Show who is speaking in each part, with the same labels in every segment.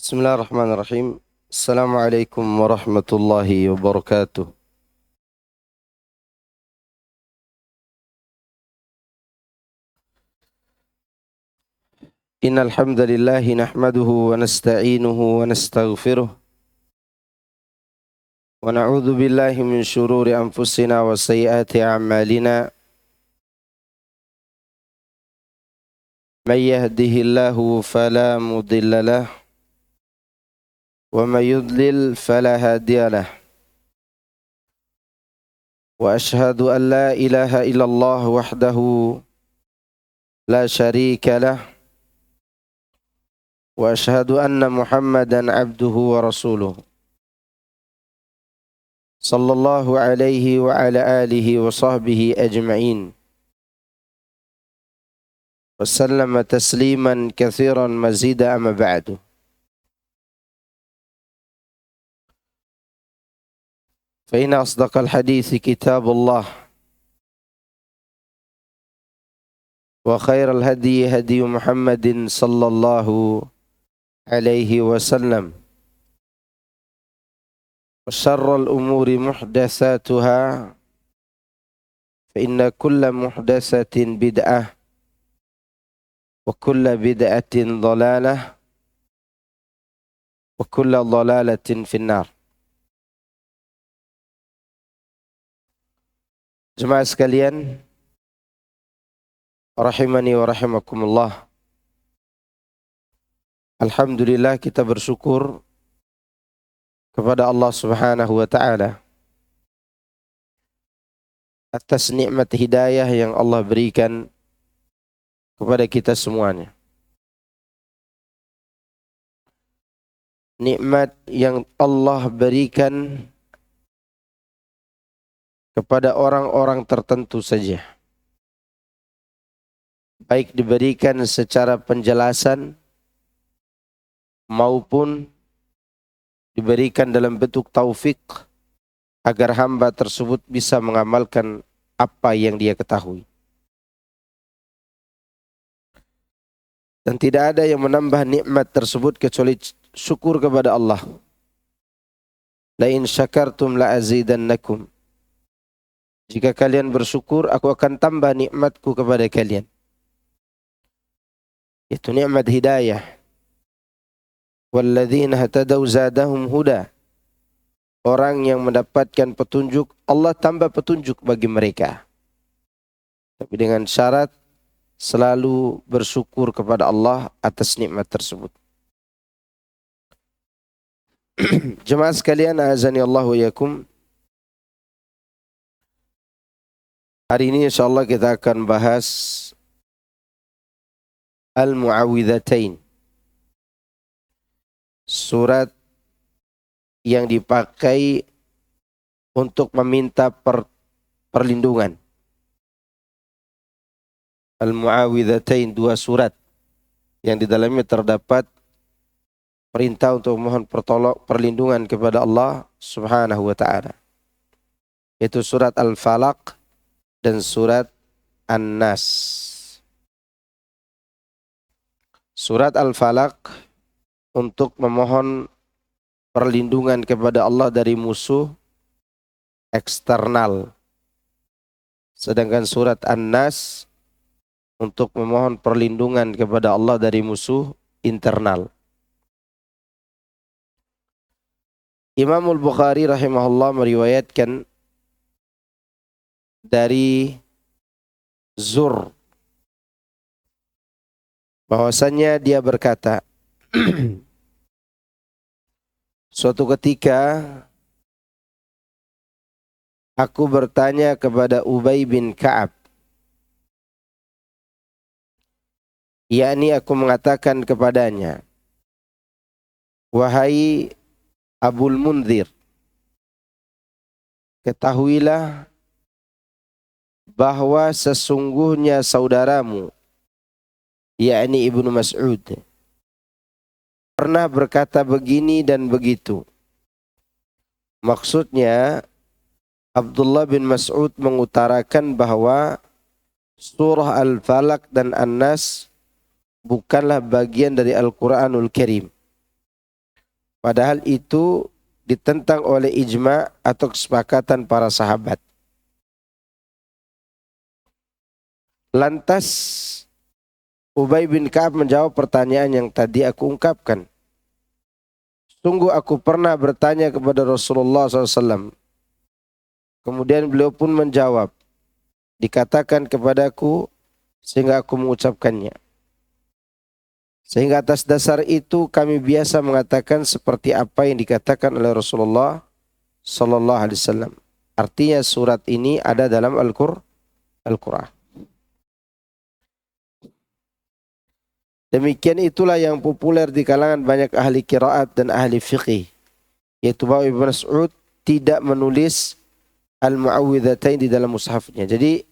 Speaker 1: Bismillahirrahmanirrahim. Assalamualaikum warahmatullahi wabarakatuh. Innal hamdalillah nahmaduhu wa nasta'inuhu wa nastaghfiruh wa na'udzu billahi min shururi anfusina wa sayyiati a'malina. May yahdihillahu fala mudilla lahu wa may yudlil fala hadiya lahu. Wa ashhadu an la ilaha illallah wahdahu la syarika lahu wa ashhadu anna Muhammadan abduhu wa rasuluh sallallahu alaihi wa ala alihi wa sahbihi ajma'in wa sallama tasliman katsiran mazida amma ba'du. Fa inna asdaqal hadithi kitabullah wa khairal hadi hadi Muhammadin sallallahu alaihi wasallam wa syarral umuri muhdatsatuha fa inna kulla muhdatsatin bid'ah wa kulla bid'atin dhalalah wa kulla dhalalatin finnar. Jemaah sekalian, rahimani wa rahimakumullah. Alhamdulillah, kita bersyukur kepada Allah Subhanahu wa taala atas nikmat hidayah yang Allah berikan kepada kita semuanya. Nikmat yang Allah berikan kepada orang-orang tertentu saja. Baik diberikan secara penjelasan maupun diberikan dalam bentuk taufik agar hamba tersebut bisa mengamalkan apa yang dia ketahui. Dan tidak ada yang menambah nikmat tersebut kecuali syukur kepada Allah. La in syakartum la azidannakum. Jika kalian bersyukur, aku akan tambah nikmatku kepada kalian. Itu nikmat hidayah. Walladzina hatadaw zadahum huda. Orang yang mendapatkan petunjuk, Allah tambah petunjuk bagi mereka. Tapi dengan syarat selalu bersyukur kepada Allah atas nikmat tersebut. Jemaah sekalian, azani Allah wa yakum. Hari ini insyaallah kita akan bahas Al-Mu'awwidhatain. Surat yang dipakai untuk meminta perlindungan. Al-Mu'awwidhatain, dua surat yang di dalamnya terdapat perintah untuk mohon perlindungan kepada Allah Subhanahu wa taala. Itu surat Al-Falaq dan surat An-Nas. Surat Al-Falaq untuk memohon perlindungan kepada Allah dari musuh eksternal. Sedangkan surat An-Nas untuk memohon perlindungan kepada Allah dari musuh internal. Imam Al-Bukhari rahimahullah meriwayatkan dari Zur bahwasannya dia berkata, suatu ketika aku bertanya kepada Ubay bin Ka'ab, yakni aku mengatakan kepadanya, wahai Abul Munzir, ketahuilah bahwa sesungguhnya saudaramu, yakni Ibnu Mas'ud, pernah berkata begini dan begitu. Maksudnya Abdullah bin Mas'ud mengutarakan bahwa surah Al-Falaq dan An-Nas bukanlah bagian dari Al-Quranul Karim. Padahal itu ditentang oleh ijma' atau kesepakatan para sahabat. Lantas Ubay bin Ka'ab menjawab pertanyaan yang tadi aku ungkapkan. Sungguh aku pernah bertanya kepada Rasulullah SAW. Kemudian beliau pun menjawab. Dikatakan kepadaku sehingga aku mengucapkannya. Sehingga atas dasar itu kami biasa mengatakan seperti apa yang dikatakan oleh Rasulullah SAW. Artinya surat ini ada dalam Al-Quran. Demikian itulah yang populer di kalangan banyak ahli qiraat dan ahli fiqih. Yaitu bahwa Ibnu Mas'ud tidak menulis Al-Mu'awwidhatain di dalam mushafnya. Jadi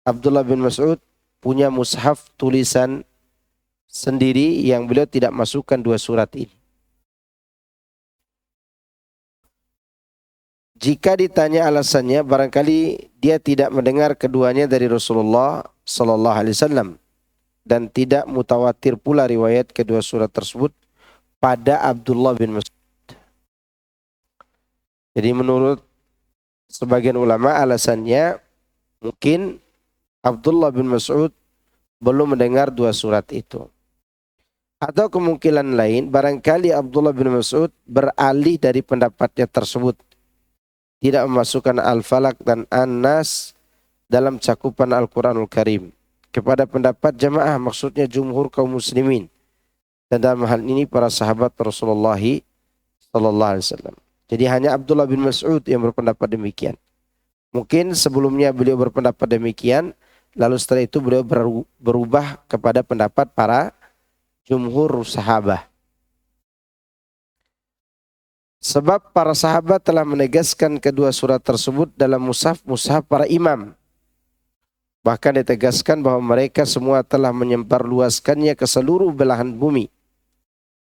Speaker 1: Abdullah bin Mas'ud punya mushaf tulisan sendiri yang beliau tidak masukkan dua surat ini. Jika ditanya alasannya, barangkali dia tidak mendengar keduanya dari Rasulullah sallallahu alaihi wasallam dan tidak mutawatir pula riwayat kedua surat tersebut pada Abdullah bin Mas'ud. Jadi menurut sebagian ulama alasannya mungkin Abdullah bin Mas'ud belum mendengar dua surat itu. Atau kemungkinan lain, barangkali Abdullah bin Mas'ud beralih dari pendapatnya tersebut. Tidak memasukkan Al-Falaq dan An-Nas dalam cakupan Al-Quranul Karim. Kepada pendapat jamaah, maksudnya jumhur kaum muslimin. Dan dalam hal ini para sahabat Rasulullah sallallahu alaihi wasallam. Jadi hanya Abdullah bin Mas'ud yang berpendapat demikian. Mungkin sebelumnya beliau berpendapat demikian, lalu setelah itu beliau berubah kepada pendapat para jumhur sahabat. Sebab para sahabat telah menegaskan kedua surat tersebut dalam mushaf para imam. Bahkan ditegaskan bahwa mereka semua telah menyebarluaskannya ke seluruh belahan bumi.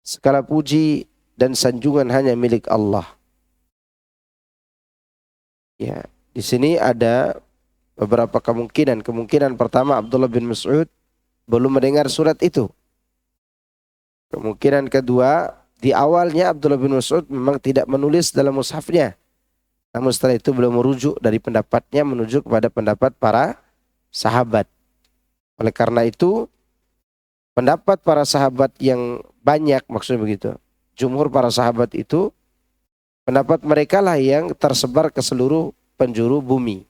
Speaker 1: Segala puji dan sanjungan hanya milik Allah. Ya, di sini ada beberapa kemungkinan. Kemungkinan pertama, Abdullah bin Mas'ud belum mendengar surat itu. Kemungkinan kedua, di awalnya Abdullah bin Mas'ud memang tidak menulis dalam mushafnya. Namun setelah itu beliau merujuk dari pendapatnya menuju kepada pendapat para sahabat. Oleh karena itu, pendapat para sahabat yang banyak, maksudnya begitu, jumhur para sahabat itu, pendapat mereka lah yang tersebar ke seluruh penjuru bumi.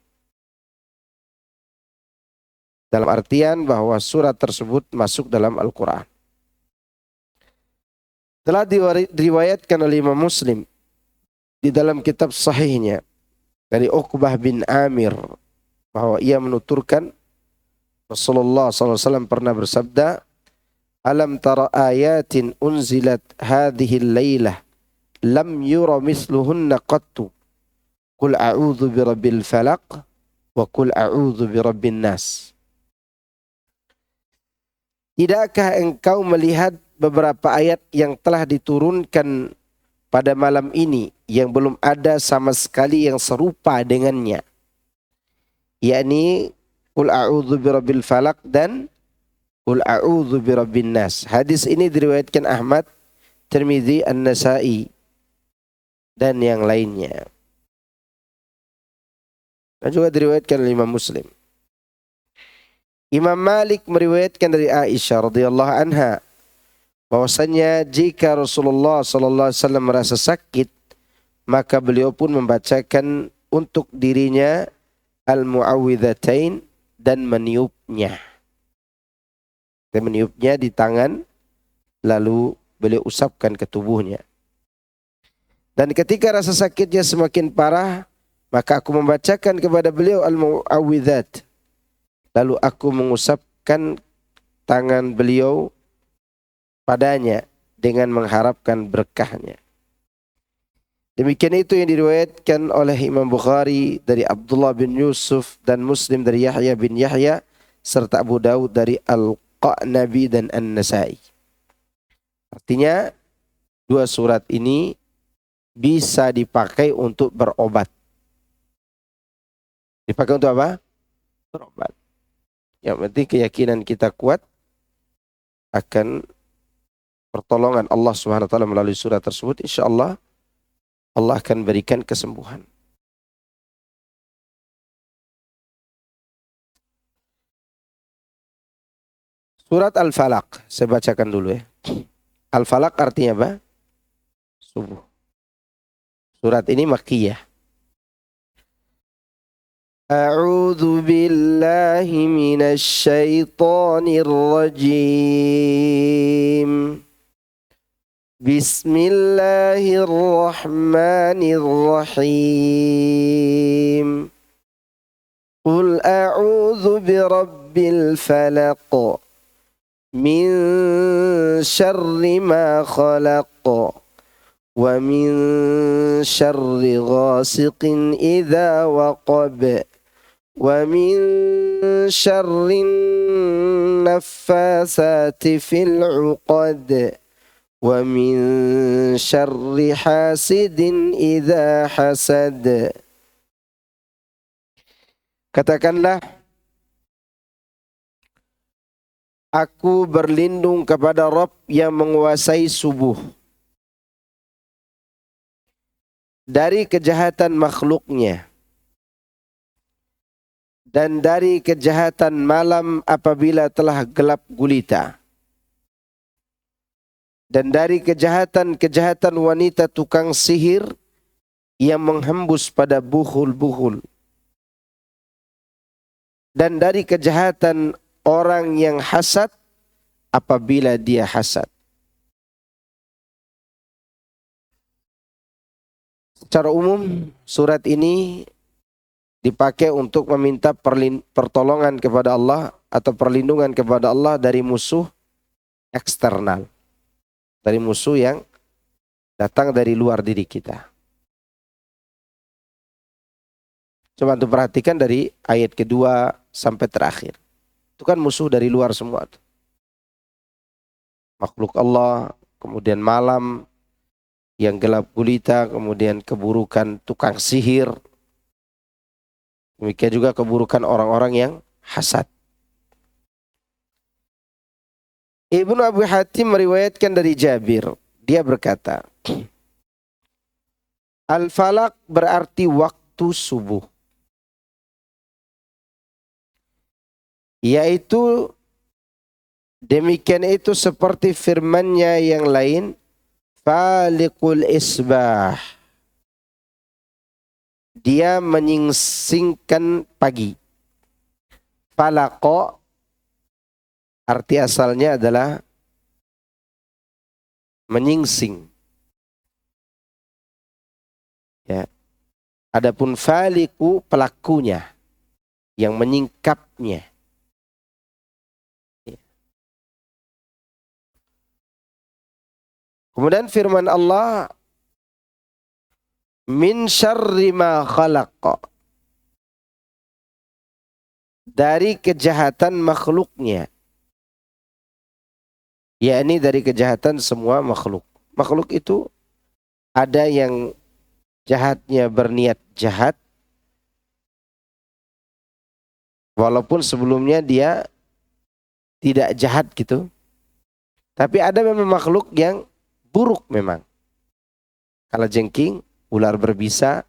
Speaker 1: Dalam artian bahwa surat tersebut masuk dalam Al-Quran. Telah diriwayatkan oleh Imam Muslim di dalam kitab sahihnya dari Uqbah bin Amir bahwa ia menuturkan Rasulullah SAW pernah bersabda, "Alam tara ayatin unzilat hadhihi al-lailah lam yura misluhunna qattu. Qul a'udzu birabbil falaq wa qul a'udzu birabbin nas." Tidakkah engkau melihat beberapa ayat yang telah diturunkan pada malam ini yang belum ada sama sekali yang serupa dengannya, yakni Qul a'udzu birabbil falaq dan Qul a'udzu birabbin nas. Hadis ini diriwayatkan Ahmad, Tirmidzi, An-Nasa'i dan yang lainnya. Dan juga diriwayatkan oleh Imam Muslim. Imam Malik meriwayatkan dari Aisyah radhiyallahu anha bahwasanya jika Rasulullah sallallahu alaihi wasallam merasa sakit, maka beliau pun membacakan untuk dirinya Al-Mu'awwidhatain dan meniupnya. Dan meniupnya di tangan, lalu beliau usapkan ke tubuhnya. Dan ketika rasa sakitnya semakin parah, maka aku membacakan kepada beliau Al-Mu'awwidhat. Lalu aku mengusapkan tangan beliau padanya dengan mengharapkan berkahnya. Demikian itu yang diriwayatkan oleh Imam Bukhari dari Abdullah bin Yusuf dan Muslim dari Yahya bin Yahya serta Abu Daud dari Al-Qa'nabi dan An-Nasa'i. Artinya dua surat ini bisa dipakai untuk berobat. Dipakai untuk apa? Berobat. Yang penting keyakinan kita kuat akan pertolongan Allah Subhanahu wa taala melalui surat tersebut, insyaallah Allah akan berikan kesembuhan. Surat Al-Falaq, saya bacakan dulu ya. Al-Falaq artinya apa? Subuh. Surat ini Makkiyah. A'udzu billahi minasy syaithanir rajim. Bismillahirrahmanirrahim. Qul a'udzu birabbil falaq min syarri ma khalaq wa min syarri ghasiqin idza waqab wa min syarri naffasati fil 'uqad wa min syarri hasidin idza hasad. Katakanlah, aku berlindung kepada Rabb yang menguasai subuh dari kejahatan makhluknya dan dari kejahatan malam apabila telah gelap gulita dan dari kejahatan-kejahatan wanita tukang sihir yang menghembus pada buhul-buhul dan dari kejahatan orang yang hasad apabila dia hasad. Secara umum surat ini dipakai untuk meminta pertolongan kepada Allah atau perlindungan kepada Allah dari musuh eksternal. Dari musuh yang datang dari luar diri kita. Coba untuk perhatikan dari ayat kedua sampai terakhir. Itu kan musuh dari luar semua. Makhluk Allah, kemudian malam yang gelap gulita, kemudian keburukan tukang sihir. Demikian juga keburukan orang-orang yang hasad. Ibnu Abi Hatim meriwayatkan dari Jabir. Dia berkata, Al-Falaq berarti waktu subuh. Yaitu demikian itu seperti firman-Nya yang lain, Faliqul isbah. Dia menyingsingkan pagi. Falaqo arti asalnya adalah menyingsing. Ya. Adapun faliqu pelakunya yang menyingkapnya. Kemudian firman Allah, min syarri ma khalaq, dari kejahatan makhluknya, yakni dari kejahatan semua makhluk. Makhluk itu ada yang jahatnya berniat jahat, walaupun sebelumnya dia tidak jahat gitu. Tapi ada memang makhluk yang buruk memang. Kalajengking, ular berbisa,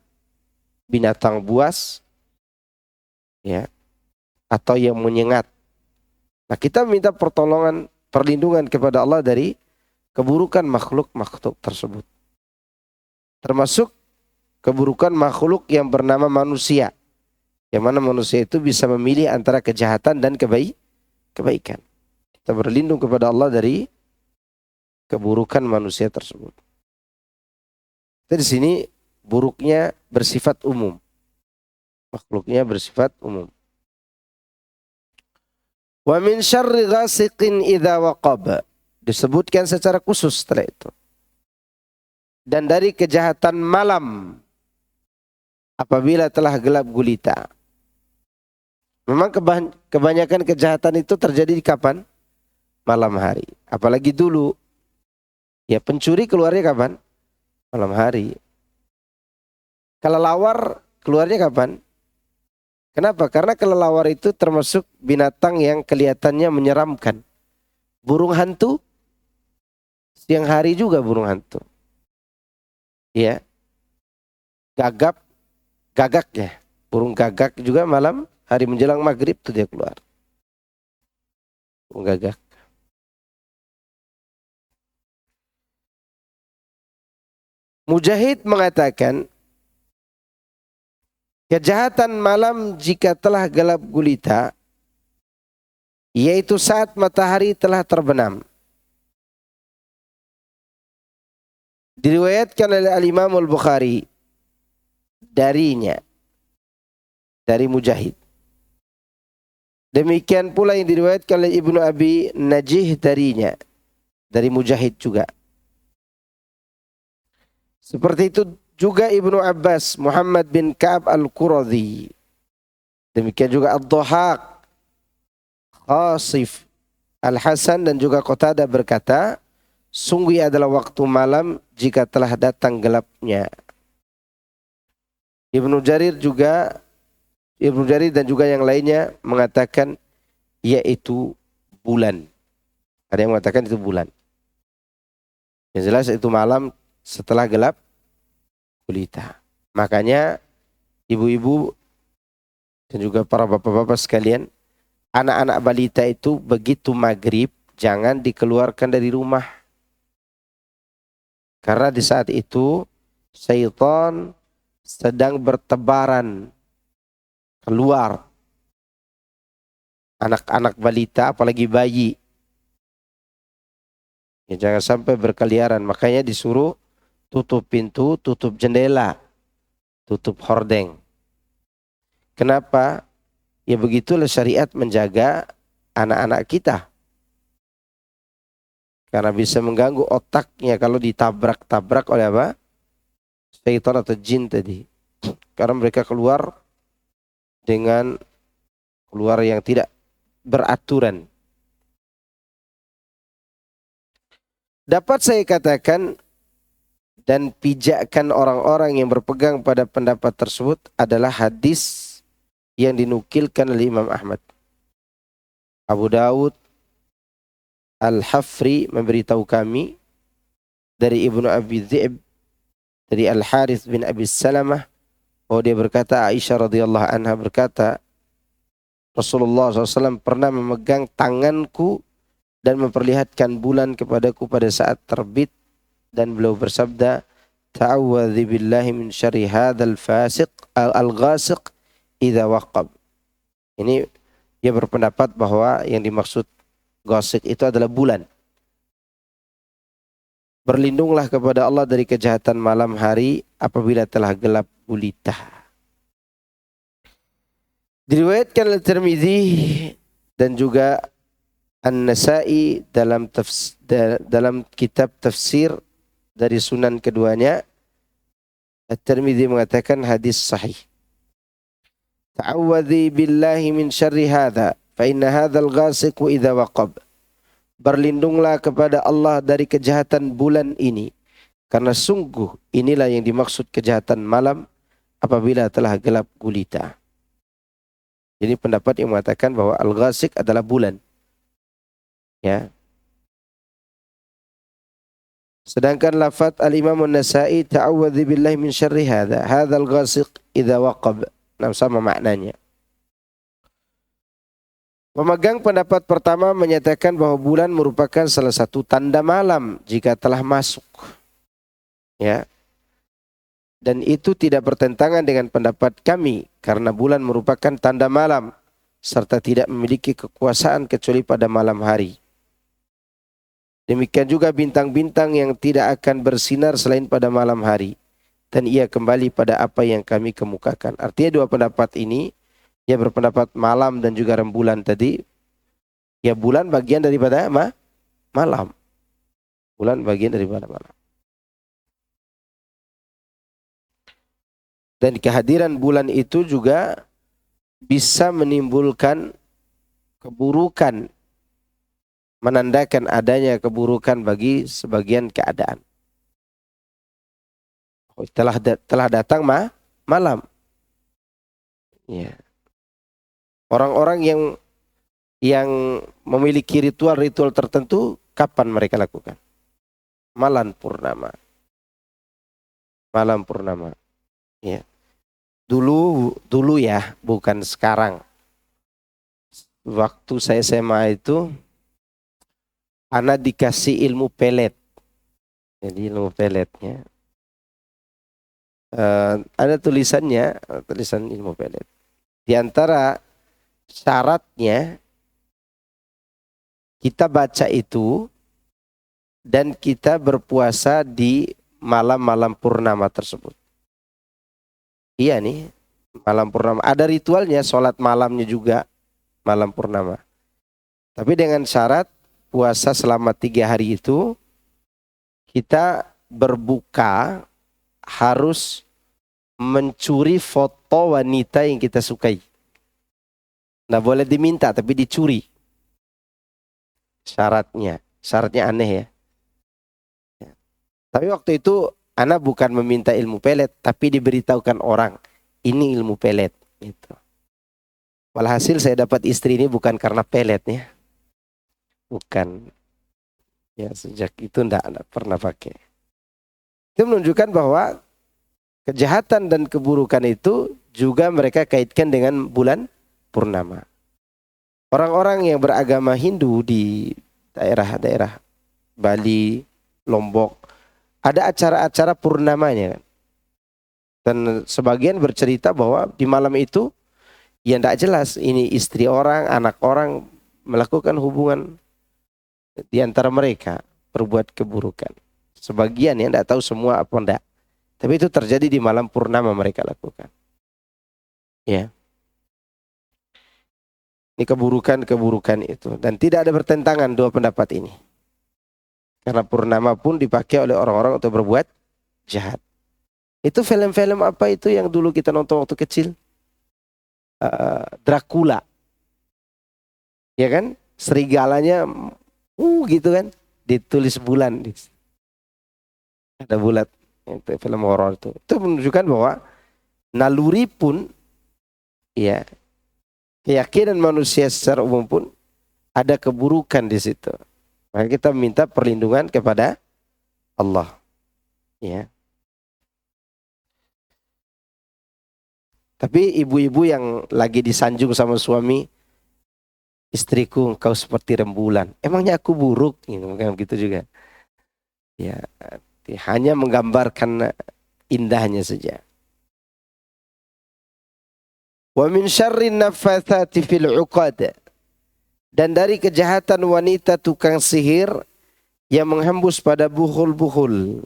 Speaker 1: binatang buas, ya, atau yang menyengat. Nah, kita minta perlindungan kepada Allah dari keburukan makhluk-makhluk tersebut. Termasuk keburukan makhluk yang bernama manusia. Yang mana manusia itu bisa memilih antara kejahatan dan kebaikan. Kita berlindung kepada Allah dari keburukan manusia tersebut. Jadi di sini buruknya bersifat umum. Makhluknya bersifat umum. Wa min syarri ghasiqin idza waqab. Disebutkan secara khusus setelah itu. Dan dari kejahatan malam apabila telah gelap gulita. Memang kebanyakan kejahatan itu terjadi di kapan? Malam hari. Apalagi dulu. Ya, pencuri keluarnya kapan? Malam hari. Kelelawar keluarnya kapan? Kenapa? Karena kelelawar itu termasuk binatang yang kelihatannya menyeramkan. Burung hantu Siang hari juga burung hantu. Ya, gagap, gagak ya. Burung gagak juga malam hari menjelang maghrib tuh dia keluar. Burung gagak. Mujahid mengatakan, kejahatan malam jika telah gelap gulita, yaitu saat matahari telah terbenam. Diriwayatkan oleh Al-Imam Al-Bukhari darinya, dari Mujahid. Demikian pula yang diriwayatkan oleh Ibnu Abi Najih darinya, dari Mujahid juga. Seperti itu juga Ibnu Abbas, Muhammad bin Ka'ab Al-Quradhi. Demikian juga Ad-Dhahak, Khasif, Al-Hasan dan juga Qatadah berkata, sungguh adalah waktu malam jika telah datang gelapnya. Ibnu Jarir dan juga yang lainnya mengatakan yaitu bulan. Ada yang mengatakan itu bulan. Yang jelas itu malam setelah gelap gulita. Makanya ibu-ibu dan juga para bapak-bapak sekalian, anak-anak balita itu begitu maghrib jangan dikeluarkan dari rumah. Karena di saat itu syaitan sedang bertebaran keluar. Anak-anak balita apalagi bayi. Ya, jangan sampai berkeliaran. Makanya disuruh tutup pintu, tutup jendela, tutup hordeng. Kenapa? Ya begitulah syariat menjaga anak-anak kita. Karena bisa mengganggu otaknya kalau ditabrak-tabrak oleh apa? Syaitan atau jin tadi. Karena mereka keluar yang tidak beraturan. Dapat saya katakan dan pijakkan orang-orang yang berpegang pada pendapat tersebut adalah hadis yang dinukilkan oleh Imam Ahmad. Abu Dawud Al-Hafri memberitahu kami dari Ibnu Abi Dhi'b dari Al-Harith bin Abi Salamah, bahwa dia berkata, Aisyah radhiyallahu anha berkata, Rasulullah SAW pernah memegang tanganku dan memperlihatkan bulan kepadaku pada saat terbit, dan beliau bersabda, ta'awadzi billahi min syarri hadzal fasiq al-ghasiq idza waqab. Ini dia berpendapat bahwa yang dimaksud ghasiq itu adalah bulan. Berlindunglah kepada Allah dari kejahatan malam hari apabila telah gelap gulita. Diriwayatkan oleh Tirmidzi dan juga An-Nasa'i dalam kitab tafsir dari sunan keduanya. At-Tirmidzi mengatakan hadis sahih. Ta'awadzi billahi min syarri hadza fa inna hadzal ghasiqu idza waqab. Berlindunglah kepada Allah dari kejahatan bulan ini, karena sungguh inilah yang dimaksud kejahatan malam apabila telah gelap gulita. Jadi pendapat yang mengatakan bahwa al-ghasiq adalah bulan. Ya. Sedangkan lafaz al-Imam An-Nasa'i ta'awadzi billahi min syarri hadza, hadzal ghasiq idza waqab. Nah, sama maknanya. Pemegang pendapat pertama menyatakan bahwa bulan merupakan salah satu tanda malam jika telah masuk. Ya. Dan itu tidak bertentangan dengan pendapat kami karena bulan merupakan tanda malam serta tidak memiliki kekuasaan kecuali pada malam hari. Demikian juga bintang-bintang yang tidak akan bersinar selain pada malam hari, dan ia kembali pada apa yang kami kemukakan. Artinya dua pendapat ini, ia berpendapat malam dan juga rembulan tadi, ya bulan bagian daripada malam. Bulan bagian daripada malam. Dan kehadiran bulan itu juga bisa menimbulkan keburukan, menandakan adanya keburukan bagi sebagian keadaan. Telah datang malam. Ya. Orang-orang yang memiliki ritual-ritual tertentu, kapan mereka lakukan? malam purnama. Malam purnama. Ya. Dulu ya, bukan sekarang. Waktu saya SMA itu, anak dikasih ilmu pelet. Jadi ilmu peletnya. Ada tulisannya, tulisan ilmu pelet. Di antara syaratnya, kita baca itu dan kita berpuasa di malam-malam purnama tersebut. Iya nih, malam purnama. Ada ritualnya, sholat malamnya juga malam purnama. Tapi dengan syarat puasa selama 3 hari itu, kita berbuka harus mencuri foto wanita yang kita sukai. Nah boleh diminta tapi dicuri. Syaratnya aneh ya. Tapi waktu itu anak bukan meminta ilmu pelet, tapi diberitahukan orang, ini ilmu pelet. Gitu. Walhasil saya dapat istri ini bukan karena peletnya. Bukan. Ya sejak itu enggak pernah pakai. Itu menunjukkan bahwa kejahatan dan keburukan itu juga mereka kaitkan dengan bulan purnama. Orang-orang yang beragama Hindu di daerah-daerah Bali, Lombok, ada acara-acara purnamanya. Dan sebagian bercerita bahwa di malam itu, ya tidak jelas ini istri orang, anak orang melakukan hubungan di antara mereka, berbuat keburukan. Sebagian ya tidak tahu semua apa enggak. Tapi itu terjadi di malam purnama mereka lakukan. Ya. Ini keburukan-keburukan itu. Dan tidak ada bertentangan dua pendapat ini. Karena purnama pun dipakai oleh orang-orang untuk berbuat jahat. Itu film-film apa itu yang dulu kita nonton waktu kecil? Dracula. Ya kan? Serigalanya gitu kan? Ditulis bulan. Ada bulat. Itu film horor itu. Itu menunjukkan bahwa naluri pun ya keyakinan manusia secara umum pun ada keburukan di situ. Maka kita minta perlindungan kepada Allah. Ya. Tapi ibu-ibu yang lagi disanjung sama suami, istriku engkau seperti rembulan. Emangnya aku buruk? Gitu juga. Ya, hanya menggambarkan indahnya saja. Wa min syarrin naffatsati fil 'uqad. Dan dari kejahatan wanita tukang sihir yang menghembus pada buhul-buhul.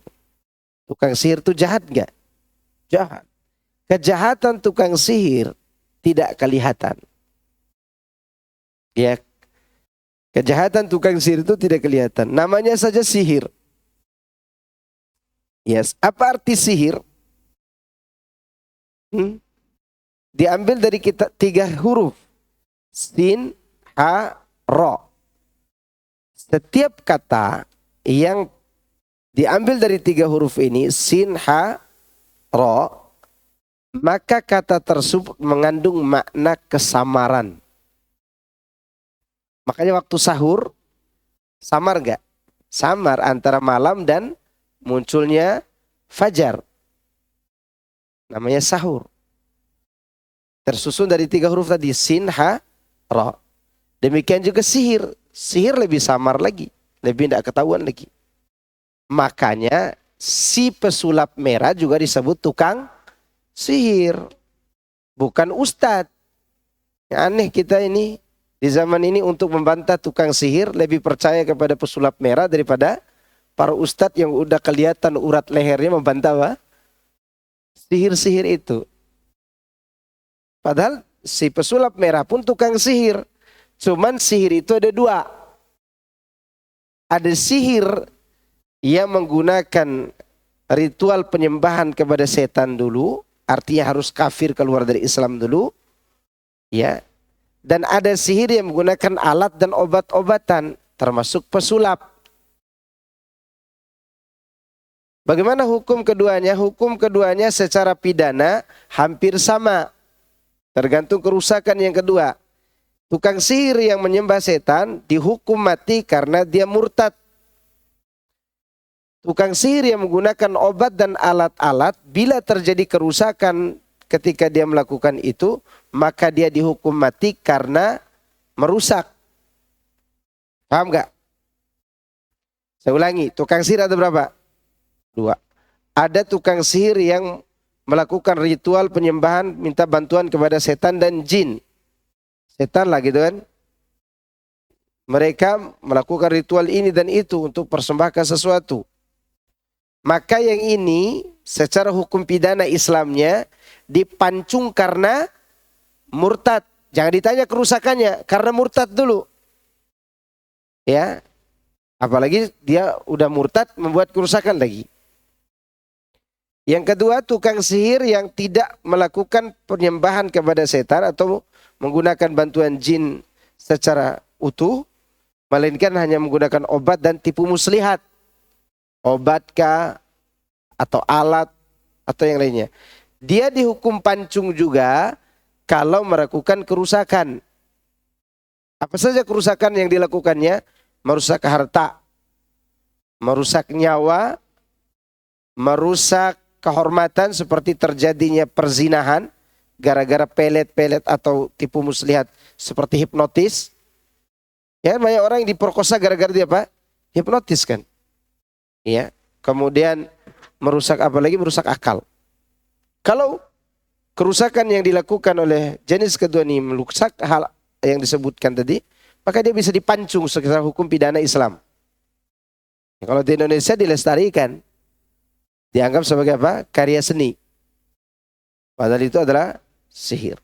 Speaker 1: Tukang sihir itu jahat enggak? Jahat. Kejahatan tukang sihir tidak kelihatan. Ya. Kejahatan tukang sihir itu tidak kelihatan. Namanya saja sihir. Yes. Apa arti sihir? Diambil dari kita 3 huruf. Sin, ha, ro. Setiap kata yang diambil dari 3 huruf ini, sin, ha, ro, maka kata tersebut mengandung makna kesamaran. Makanya waktu sahur, samar enggak? Samar antara malam dan munculnya fajar. Namanya sahur. Tersusun dari 3 huruf tadi, sin, ha, ro. Demikian juga sihir. Sihir lebih samar lagi. Lebih tidak ketahuan lagi. Makanya si pesulap merah juga disebut tukang sihir. Bukan ustadz. Aneh kita ini. Di zaman ini untuk membantah tukang sihir lebih percaya kepada pesulap merah daripada para ustadz yang udah kelihatan urat lehernya membantah apa? Sihir-sihir itu. Padahal si pesulap merah pun tukang sihir. Cuman sihir itu ada 2. Ada sihir yang menggunakan ritual penyembahan kepada setan dulu. Artinya harus kafir keluar dari Islam dulu. Ya. Dan ada sihir yang menggunakan alat dan obat-obatan. Termasuk pesulap. Bagaimana hukum keduanya? Hukum keduanya secara pidana hampir sama. Tergantung kerusakan yang kedua. Tukang sihir yang menyembah setan dihukum mati karena dia murtad. Tukang sihir yang menggunakan obat dan alat-alat, bila terjadi kerusakan ketika dia melakukan itu, maka dia dihukum mati karena merusak. Paham nggak? Saya ulangi, tukang sihir ada berapa? 2. Ada tukang sihir yang melakukan ritual penyembahan, minta bantuan kepada setan dan jin. Setan lah gitu kan. Mereka melakukan ritual ini dan itu untuk persembahkan sesuatu. Maka yang ini secara hukum pidana Islamnya dipancung karena murtad. Jangan ditanya kerusakannya, karena murtad dulu. Ya. Apalagi dia udah murtad membuat kerusakan lagi. Yang kedua, tukang sihir yang tidak melakukan penyembahan kepada setan atau menggunakan bantuan jin secara utuh, melainkan hanya menggunakan obat dan tipu muslihat. Obatkah atau alat atau yang lainnya. Dia dihukum pancung juga kalau melakukan kerusakan. Apa saja kerusakan yang dilakukannya? Merusak harta, merusak nyawa, merusak kehormatan seperti terjadinya perzinahan gara-gara pelet-pelet atau tipu muslihat seperti hipnotis. Ya, banyak orang yang diperkosa gara-gara dia apa? Hipnotis kan. Ya, kemudian merusak apalagi merusak akal. Kalau kerusakan yang dilakukan oleh jenis kedua ini merusak hal yang disebutkan tadi, maka dia bisa dipancung secara hukum pidana Islam. Kalau di Indonesia dilestarikan, dianggap sebagai apa? Karya seni. Padahal itu adalah sihir.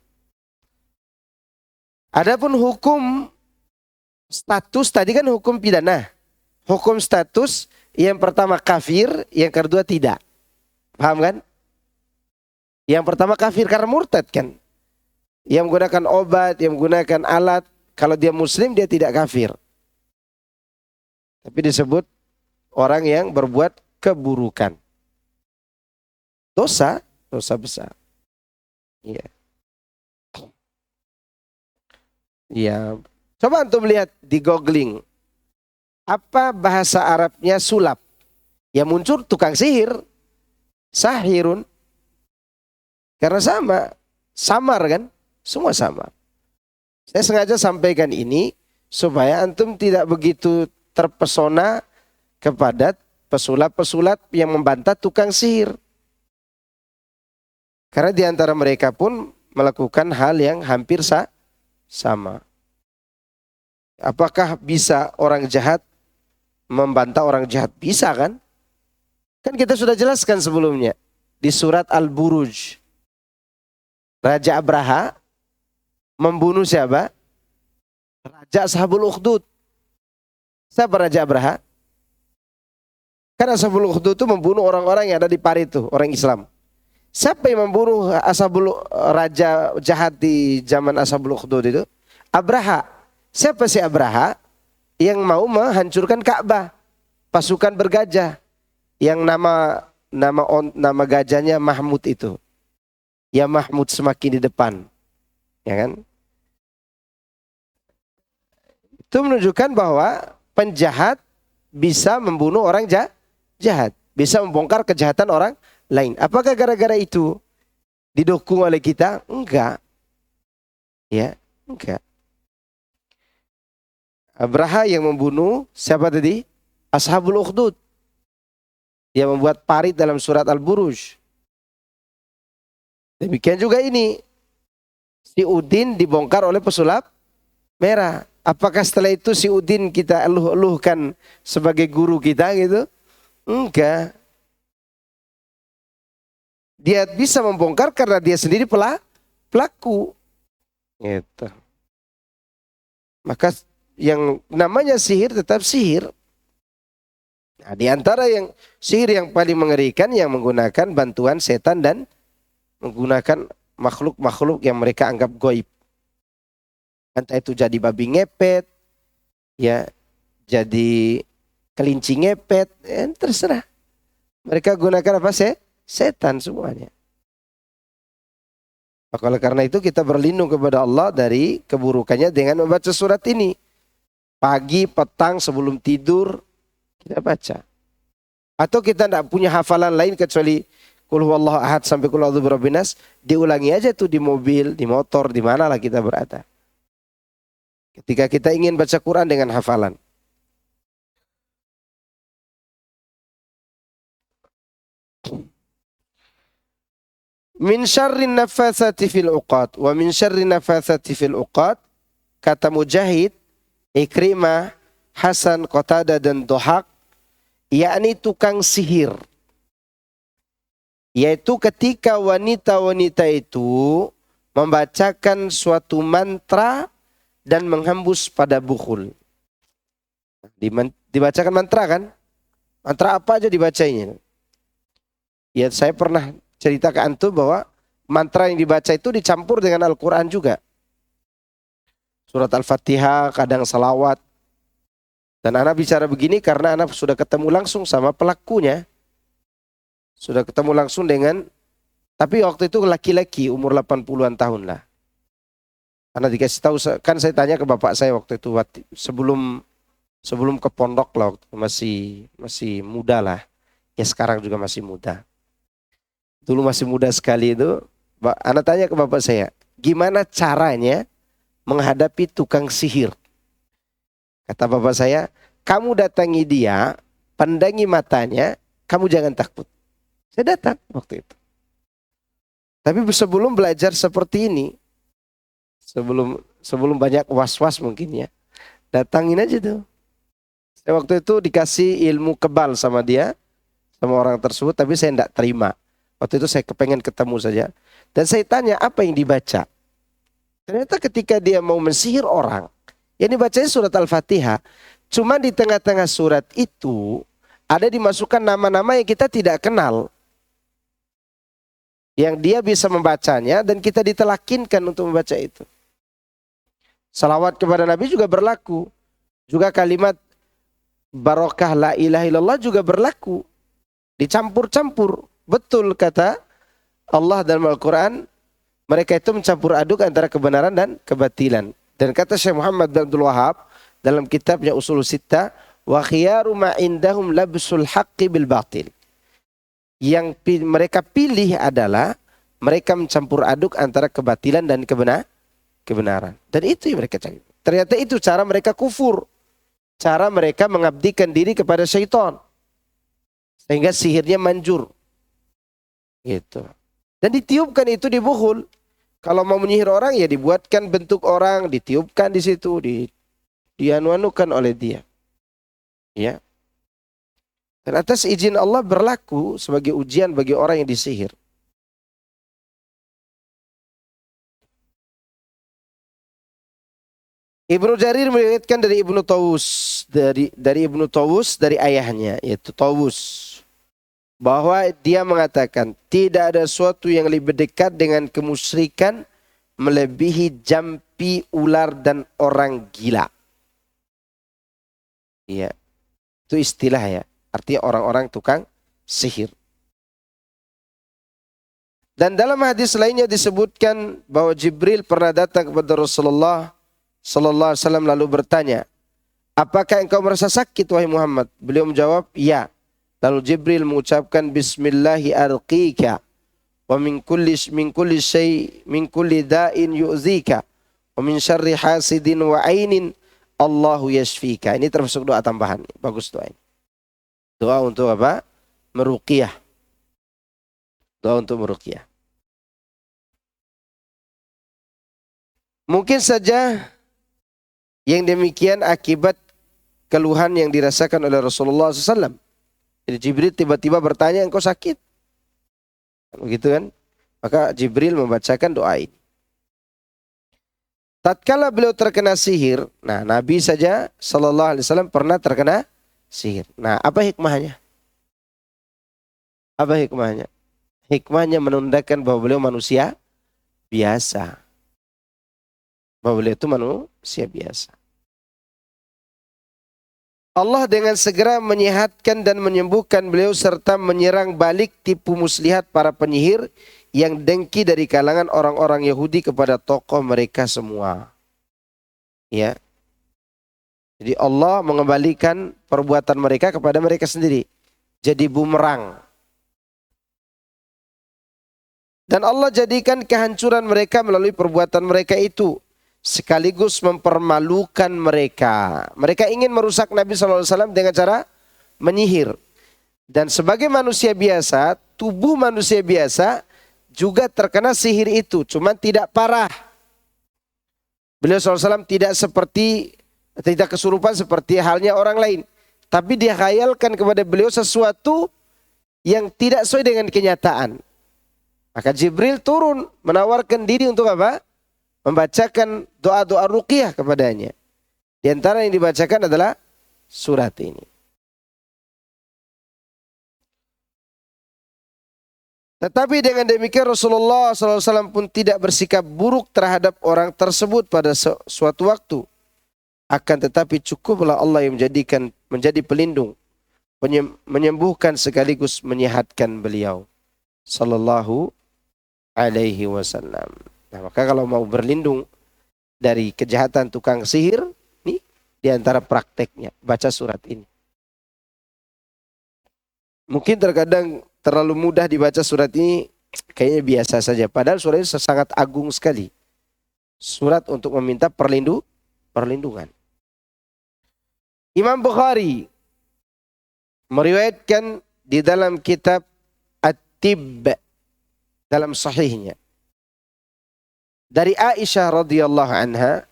Speaker 1: Adapun hukum status tadi kan hukum pidana. Hukum status yang pertama kafir, yang kedua tidak. Paham kan? Yang pertama kafir karena murtad kan. Yang menggunakan obat, yang menggunakan alat, kalau dia muslim dia tidak kafir. Tapi disebut orang yang berbuat keburukan. Dosa, dosa besar. Iya. Iya. Coba antum lihat di googling. Apa bahasa Arabnya sulap? Ya muncul tukang sihir. Sahirun. Karena sama. Samar kan? Semua samar. Saya sengaja sampaikan ini supaya antum tidak begitu terpesona kepada pesulap-pesulap yang membantah tukang sihir. Karena di antara mereka pun melakukan hal yang hampir sama. Apakah bisa orang jahat membantah orang jahat? Bisa kan? Kan kita sudah jelaskan sebelumnya di surat Al-Buruj. Raja Abraha membunuh siapa? Raja Ashabul Ukhdud. Siapa Raja Abraha? Kan Ashabul Ukhdud itu membunuh orang-orang yang ada di Parit itu, orang Islam. Siapa yang membunuh raja jahat di zaman Ashabul Ukhdud itu? Abraha. Siapa si Abraha? Yang mau menghancurkan Ka'bah. Pasukan bergajah. Yang nama gajahnya Mahmud itu. Ya Mahmud semakin di depan. Ya kan? Itu menunjukkan bahwa penjahat bisa membunuh orang jahat. Bisa membongkar kejahatan orang lain. Apakah gara-gara itu didukung oleh kita? Enggak. Ya, enggak. Abraha yang membunuh siapa tadi? Ashabul Ukhdud. Dia membuat parit dalam surat Al-Buruj. Demikian juga ini. Si Udin dibongkar oleh pesulap merah. Apakah setelah itu si Udin kita eluh-eluhkan sebagai guru kita gitu? Enggak. Dia bisa membongkar karena dia sendiri pelaku. Gitu. Maka yang namanya sihir tetap sihir. Nah, di antara yang sihir yang paling mengerikan yang menggunakan bantuan setan dan menggunakan makhluk-makhluk yang mereka anggap goib. Entah itu jadi babi ngepet, ya, jadi kelinci ngepet, terserah. Mereka gunakan apa sih? Setan semuanya. Oleh karena itu kita berlindung kepada Allah dari keburukannya dengan membaca surat ini. Pagi, petang, sebelum tidur kita baca. Atau kita tidak punya hafalan lain kecuali Qul huwallahu ahad sampai Qul a'udzu birabbin nas, diulangi aja tuh di mobil, di motor, di mana lah kita berada. Ketika kita ingin baca Quran dengan hafalan. Min syarrin nafatsati fil uqad wa min syarrin nafatsati fil uqad, kata Mujahid, Ikrimah, Hasan, Qatadah dan Dhahak, yakni tukang sihir. Yaitu ketika wanita-wanita itu membacakan suatu mantra dan menghembus pada bukhul. Dibacakan mantra kan? Mantra apa aja dibacanya. Ya, saya pernah cerita ke antum bahwa mantra yang dibaca itu dicampur dengan Al-Quran juga. Surat Al-Fatihah, kadang salawat. Dan anak bicara begini karena anak sudah ketemu langsung sama pelakunya. Sudah ketemu langsung dengan, tapi waktu itu laki-laki umur 80-an tahun lah. Karena dikasih tahu, kan saya tanya ke bapak saya waktu itu, sebelum ke pondok lah, waktu masih muda lah. Ya sekarang juga masih muda. Dulu masih muda sekali itu, anak tanya ke bapak saya, gimana caranya menghadapi tukang sihir? Kata bapak saya, kamu datangi dia, pandangi matanya, kamu jangan takut. Saya datang waktu itu. Tapi sebelum belajar seperti ini, sebelum banyak was-was mungkin ya, datangin aja tuh. Saya waktu itu dikasih ilmu kebal sama dia, sama orang tersebut, tapi saya tidak terima. Waktu itu saya kepengen ketemu saja. Dan saya tanya apa yang dibaca. Ternyata ketika dia mau mensihir orang, yang dibacanya surat Al-Fatihah, cuma di tengah-tengah surat itu ada dimasukkan nama-nama yang kita tidak kenal. Yang dia bisa membacanya dan kita ditelakinkan untuk membaca itu. Salawat kepada Nabi juga berlaku. Juga kalimat barokah la ilaha illallah juga berlaku. Dicampur-campur. Betul kata Allah dalam Al-Quran, mereka itu mencampur aduk antara kebenaran dan kebatilan. Dan kata Syekh Muhammad bin Abdul Wahab dalam kitabnya Ushul Sittah, wa khiyaru ma indahum labsul haqqi bil batil. Yang mereka pilih adalah mereka mencampur aduk antara kebatilan dan kebenaran. Dan itu yang mereka cari. Ternyata itu cara mereka kufur. Cara mereka mengabdikan diri kepada syaitan. Sehingga sihirnya manjur. Gitu. Dan ditiupkan itu di bukhul. Kalau mau menyihir orang ya dibuatkan bentuk orang, ditiupkan di situ, dianuanukan oleh dia. Ya. Dan atas izin Allah berlaku sebagai ujian bagi orang yang disihir. Ibnu Jarir meriwayatkan dari Ibnu Tawus, dari Ibnu Tawus dari ayahnya yaitu Tawus, bahwa dia mengatakan tidak ada sesuatu yang lebih dekat dengan kemusyrikan melebihi jampi ular dan orang gila. Iya. Itu istilah ya. Artinya orang-orang tukang sihir. Dan dalam hadis lainnya disebutkan bahwa Jibril pernah datang kepada Rasulullah sallallahu alaihi wasallam lalu bertanya, "Apakah engkau merasa sakit wahai Muhammad?" Beliau menjawab, "Ya." Lalu Jibril mengucapkan bismillahi arqika wa min kulli da'in yu'zika wa min syarri hasidin wa ainin Allahu yashfika. Ini termasuk doa tambahan. Bagus doa ini. Doa untuk apa? Meruqyah. Doa untuk meruqyah. Mungkin saja yang demikian akibat keluhan yang dirasakan oleh Rasulullah SAW. Jadi Jibril tiba-tiba bertanya, engkau sakit? Begitu kan? Maka Jibril membacakan doa ini. Tatkala beliau terkena sihir, nah Nabi saja sallallahu alaihi wasallam pernah terkena sihir. Nah, apa hikmahnya? Apa hikmahnya? Hikmahnya menandakan bahwa beliau manusia biasa. Bahwa beliau itu manusia biasa. Allah dengan segera menyehatkan dan menyembuhkan beliau serta menyerang balik tipu muslihat para penyihir yang dengki dari kalangan orang-orang Yahudi kepada tokoh mereka semua. Ya. Jadi Allah mengembalikan perbuatan mereka kepada mereka sendiri. jadi bumerang. Dan Allah jadikan kehancuran mereka melalui perbuatan mereka itu. Sekaligus mempermalukan mereka. Mereka ingin merusak Nabi SAW dengan cara menyihir. Dan sebagai manusia biasa, tubuh manusia biasa juga terkena sihir itu. Cuma tidak parah. Beliau SAW tidak kesurupan seperti halnya orang lain. Tapi dihayalkan kepada beliau sesuatu yang tidak sesuai dengan kenyataan. Maka Jibril turun menawarkan diri untuk apa? Membacakan doa-doa ruqyah kepadanya. Di antara yang dibacakan adalah surat ini. Tetapi dengan demikian Rasulullah SAW pun tidak bersikap buruk terhadap orang tersebut pada suatu waktu. Akan tetapi cukuplah Allah yang menjadi pelindung, menyembuhkan sekaligus menyehatkan beliau sallallahu alaihi wasallam. Nah, maka kalau mau berlindung dari kejahatan tukang sihir, nih di antara prakteknya baca surat ini. Mungkin terkadang terlalu mudah dibaca surat ini, kayaknya biasa saja. Padahal surat ini sangat agung sekali. Surat untuk meminta perlindungan. Imam Bukhari meriwayatkan di dalam kitab At-Tibb dalam sahihnya dari Aisyah radhiyallahu anha,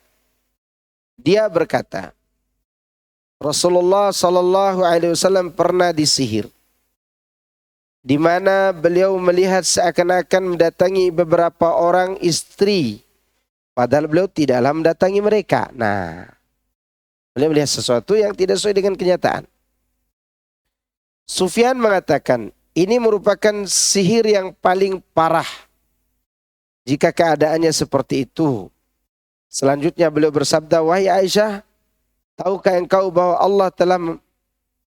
Speaker 1: dia berkata, Rasulullah sallallahu alaihi wasallam pernah disihir, di mana beliau melihat seakan-akan mendatangi beberapa orang istri, padahal beliau tidaklah mendatangi mereka. Nah, beliau melihat sesuatu yang tidak sesuai dengan kenyataan. Sufyan mengatakan, ini merupakan sihir yang paling parah jika keadaannya seperti itu. Selanjutnya beliau bersabda, wahai Aisyah, tahukah engkau bahwa Allah telah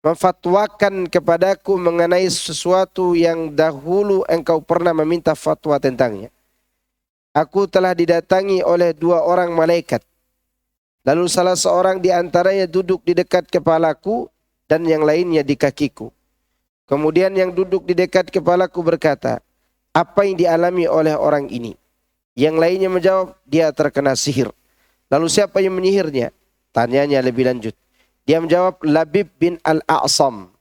Speaker 1: memfatwakan kepadaku mengenai sesuatu yang dahulu engkau pernah meminta fatwa tentangnya. Aku telah didatangi oleh 2 orang malaikat. Lalu salah seorang di antaranya duduk di dekat kepalaku dan yang lainnya di kakiku. Kemudian yang duduk di dekat kepalaku berkata, apa yang dialami oleh orang ini? Yang lainnya menjawab, dia terkena sihir. Lalu siapa yang menyihirnya? Tanyanya lebih lanjut. Dia menjawab, Labib bin Al-A'sam.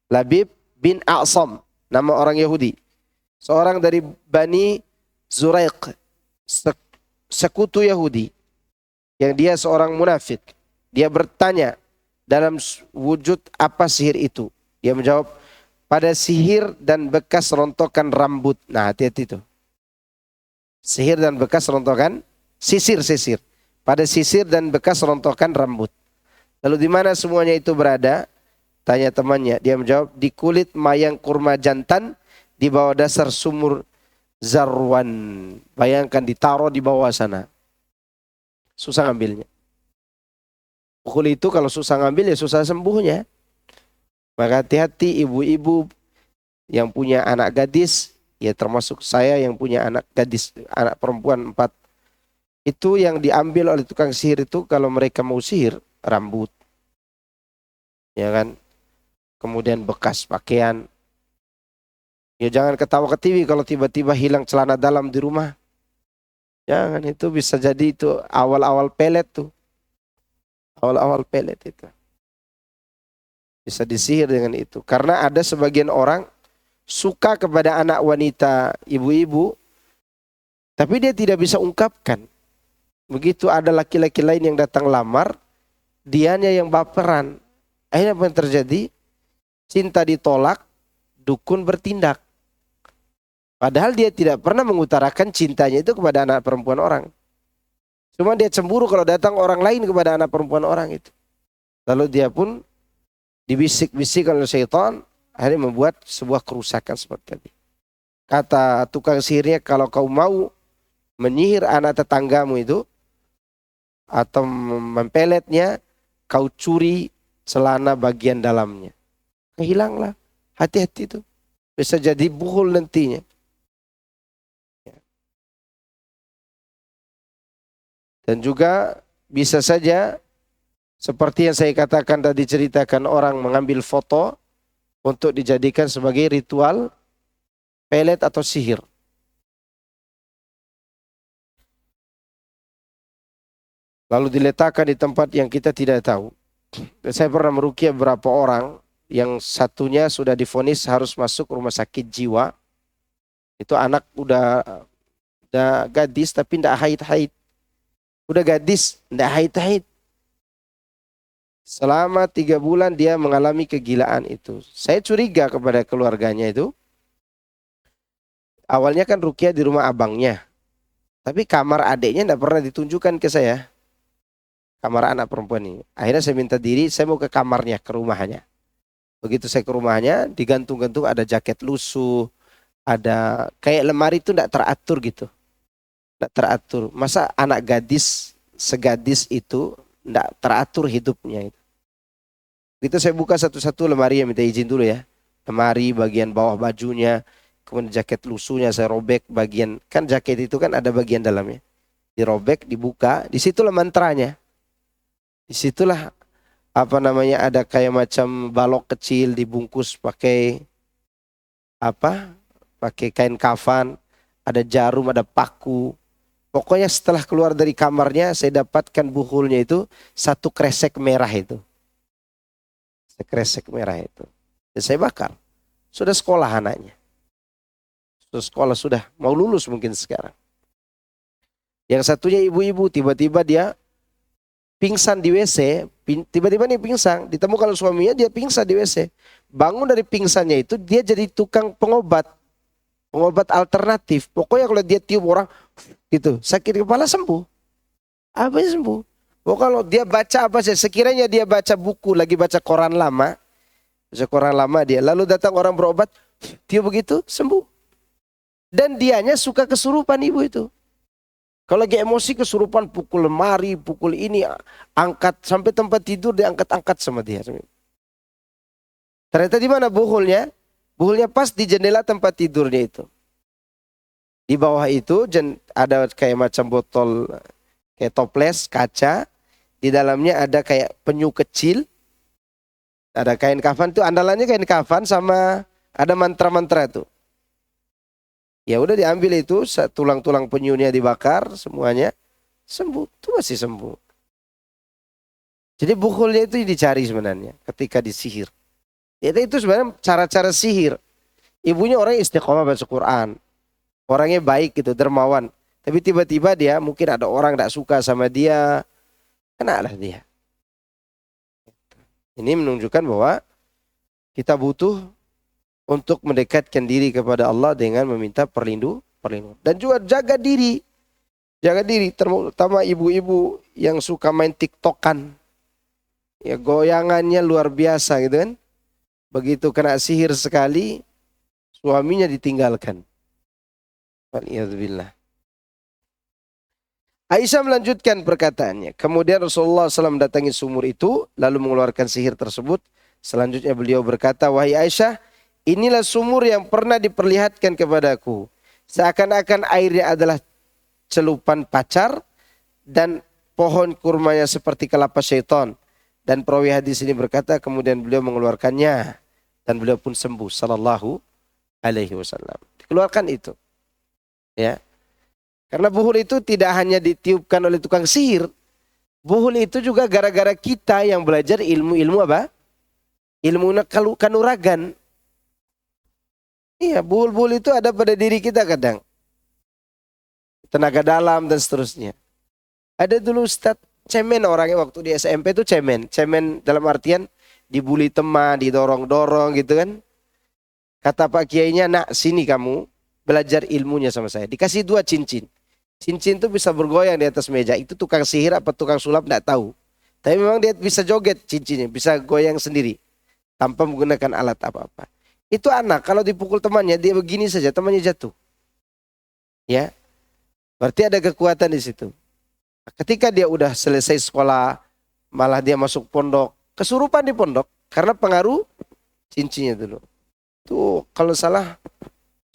Speaker 1: Labib bin A'sam, nama orang Yahudi. Seorang dari Bani Zuraiq, sekutu Yahudi. Yang dia seorang munafik. Dia bertanya dalam wujud apa sihir itu? Dia menjawab, pada sihir dan bekas rontokan rambut. Nah, hati-hati itu. Sihir dan bekas rontokan, sisir. Pada sisir dan bekas rontokan rambut. Lalu di mana semuanya itu berada? Tanya temannya. Dia menjawab, di kulit mayang kurma jantan di bawah dasar sumur Zarwan. Bayangkan ditaruh di bawah sana. Susah ngambilnya. Pukul itu kalau susah ngambil ya susah sembuhnya. Maka hati-hati ibu-ibu yang punya anak gadis, ya termasuk saya yang punya anak gadis, anak perempuan 4. Itu yang diambil oleh tukang sihir itu kalau mereka mau sihir, rambut. Ya kan? Kemudian bekas pakaian. Ya jangan ketawa ketiwi kalau tiba-tiba hilang celana dalam di rumah. Jangan, itu bisa jadi itu awal-awal pelet tuh. Awal-awal pelet itu. Bisa disihir dengan itu. Karena ada sebagian orang suka kepada anak wanita ibu-ibu, tapi dia tidak bisa ungkapkan. Begitu ada laki-laki lain yang datang lamar, dianya yang baperan. Akhirnya apa yang terjadi? Cinta ditolak, dukun bertindak. Padahal dia tidak pernah mengutarakan cintanya itu kepada anak perempuan orang. Cuma dia cemburu kalau datang orang lain kepada anak perempuan orang itu. Lalu dia pun dibisik-bisik oleh syaitan, akhirnya membuat sebuah kerusakan seperti tadi. Kata tukang sihirnya, kalau kau mau menyihir anak tetanggamu itu, atau mempeletnya, kau curi celana bagian dalamnya. Hilanglah, hati-hati itu. Bisa jadi buhul nantinya. Dan juga bisa saja seperti yang saya katakan tadi, ceritakan orang mengambil foto untuk dijadikan sebagai ritual pelet atau sihir. Lalu diletakkan di tempat yang kita tidak tahu. Dan saya pernah meruqyah beberapa orang yang satunya sudah divonis harus masuk rumah sakit jiwa. Itu anak udah gadis tapi tidak haid-haid. Udah gadis, tidak haid-haid. Selama 3 bulan dia mengalami kegilaan itu. Saya curiga kepada keluarganya itu. Awalnya kan ruqyah di rumah abangnya. Tapi kamar adiknya tidak pernah ditunjukkan ke saya. Kamar anak perempuan ini. Akhirnya saya minta diri, saya mau ke kamarnya, ke rumahnya. Begitu saya ke rumahnya, digantung-gantung ada jaket lusuh, ada kayak lemari itu tidak teratur gitu. Tidak teratur. Masa anak gadis, segadis itu tidak teratur hidupnya. Itu saya buka satu-satu lemari, yang minta izin dulu ya. Lemari bagian bawah bajunya, kemudian jaket lusuhnya saya robek bagian, kan jaket itu kan ada bagian dalamnya. Dirobek, dibuka, disitulah mantranya. Disitulah ada kayak macam balok kecil dibungkus pakai pakai kain kafan, ada jarum, ada paku. Pokoknya setelah keluar dari kamarnya saya dapatkan buhulnya itu satu kresek merah itu. Kresek merah itu. Dan saya bakar. Sudah sekolah anaknya. Sudah sekolah, sudah mau lulus mungkin sekarang. Yang satunya ibu-ibu, tiba-tiba dia pingsan di WC, tiba-tiba nih pingsan, ditemukan oleh suaminya, dia pingsan di WC. Bangun dari pingsannya itu, dia jadi tukang pengobat alternatif. Pokoknya kalau dia tiup orang, gitu, sakit kepala sembuh. Apa sembuh? Pokoknya kalau dia baca apa saja, sekiranya dia baca buku, lagi baca koran lama dia, lalu datang orang berobat, tiup begitu, sembuh. Dan dianya suka kesurupan ibu itu. Kalau lagi emosi kesurupan, pukul lemari, pukul ini, angkat sampai tempat tidur diangkat-angkat sama dia. Ternyata di mana buhulnya? Buhulnya pas di jendela tempat tidurnya itu. Di bawah itu ada kayak macam botol, kayak toples, kaca. Di dalamnya ada kayak penyu kecil. Ada kain kafan tuh, andalannya kain kafan sama ada mantra-mantra tuh. Ya udah diambil itu, tulang-tulang penyunya dibakar semuanya, sembuh, tuh masih sembuh. Jadi bukhulnya itu dicari sebenarnya ketika disihir. Itu sebenarnya cara-cara sihir. Ibunya orang istiqomah baca Quran, orangnya baik gitu, dermawan. Tapi tiba-tiba dia mungkin ada orang tidak suka sama dia, kenalah dia. Ini menunjukkan bahwa kita butuh untuk mendekatkan diri kepada Allah dengan meminta perlindungan. Dan juga jaga diri. Jaga diri, terutama ibu-ibu yang suka main TikTokan. Ya goyangannya luar biasa gitu kan. Begitu kena sihir sekali, suaminya ditinggalkan. Waliyadzubillah. Aisyah melanjutkan perkataannya. Kemudian Rasulullah SAW mendatangi sumur itu, lalu mengeluarkan sihir tersebut. Selanjutnya beliau berkata, wahai Aisyah, inilah sumur yang pernah diperlihatkan kepadaku. Seakan-akan airnya adalah celupan pacar dan pohon kurmanya seperti kelapa syaitan. Dan perawi hadis ini berkata, kemudian beliau mengeluarkannya dan beliau pun sembuh sallallahu alaihi wasallam. Dikeluarkan itu. Ya. Karena buhul itu tidak hanya ditiupkan oleh tukang sihir. Buhul itu juga gara-gara kita yang belajar ilmu-ilmu apa? Ilmu kanuragan. Iya, buhul-buhul itu ada pada diri kita kadang. Tenaga dalam dan seterusnya. Ada dulu Ustadz cemen orangnya waktu di SMP itu cemen. Cemen dalam artian dibully teman, didorong-dorong gitu kan. Kata Pak Kiainya, nak sini kamu belajar ilmunya sama saya. Dikasih 2 cincin. Cincin itu bisa bergoyang di atas meja. Itu tukang sihir apa tukang sulap tidak tahu. Tapi memang dia bisa joget cincinnya, bisa goyang sendiri. Tanpa menggunakan alat apa-apa. Itu anak, kalau dipukul temannya, dia begini saja, temannya jatuh. Ya, berarti ada kekuatan di situ. Ketika dia udah selesai sekolah, malah dia masuk pondok, kesurupan di pondok, karena pengaruh cincinnya dulu. Tuh, kalau salah,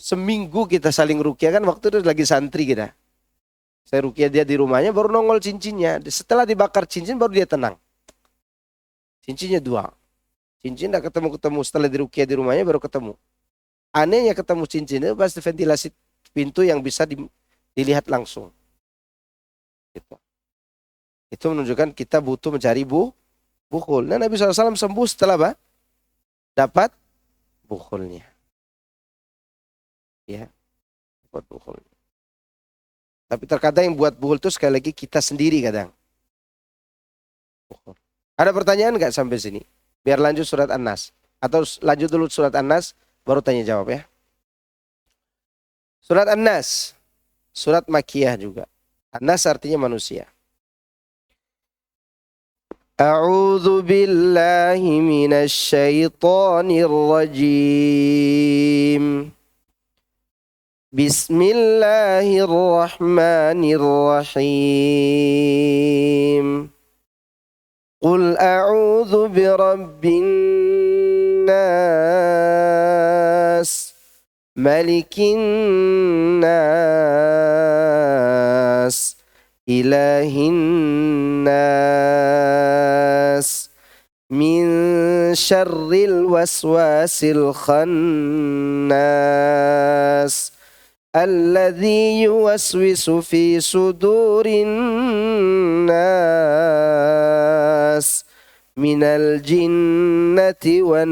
Speaker 1: seminggu kita saling ruqyah kan, waktu itu lagi santri kita. Saya ruqyah dia di rumahnya, baru nongol cincinnya. Setelah dibakar cincin, baru dia tenang. Cincinnya 2. Cincin tidak ketemu-ketemu, setelah diruqyah di rumahnya baru ketemu. Anehnya ketemu cincin itu pasti ventilasi pintu yang bisa dilihat langsung. Gitu. Itu menunjukkan kita butuh mencari bukhul. Nah, Nabi SAW sembuh setelah apa? Dapat bukhulnya. Ya, dapat bukhulnya. Tapi terkadang yang buat bukhul itu sekali lagi kita sendiri kadang. Bukhul. Ada pertanyaan nggak sampai sini? Biar lanjut surat An-Nas. Atau lanjut dulu surat An-Nas, baru tanya jawab ya. Surat An-Nas. Surat Makkiyah juga. An-Nas artinya manusia. A'udzu billahi minasy syaithanir rajim. Bismillahirrahmanirrahim. Qul a'udzu birabbin nas, malikin nas, ilahin nas, min syarril waswasil khannas, alladzi yuwaswisu fi sudurin nas, minal jinnati wan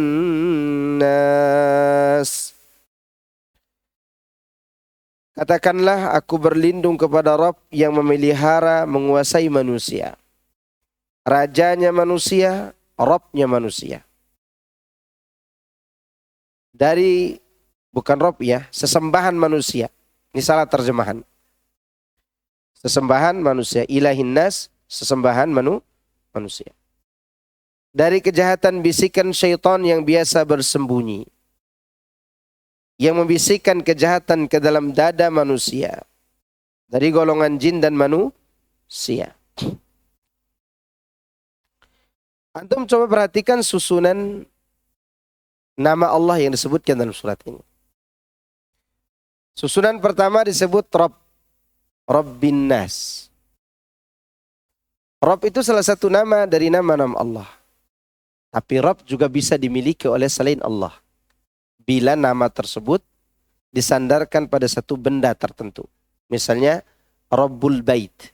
Speaker 1: nas. Katakanlah, aku berlindung kepada Rabb yang memelihara, menguasai manusia. Rajanya manusia, Rabbnya manusia. Dari, bukan Rabb ya, sesembahan manusia. Ini salah terjemahan. Sesembahan manusia. Ilahin nas, sesembahan manusia. Dari kejahatan bisikan syaitan yang biasa bersembunyi. Yang membisikkan kejahatan ke dalam dada manusia. Dari golongan jin dan manusia. Antum coba perhatikan susunan nama Allah yang disebutkan dalam surat ini. Susunan pertama disebut Rabb. Rabbin Nas. Rabb itu salah satu nama dari nama-nama Allah. Tapi Rabb juga bisa dimiliki oleh selain Allah. Bila nama tersebut disandarkan pada satu benda tertentu. Misalnya Rabbul Bait,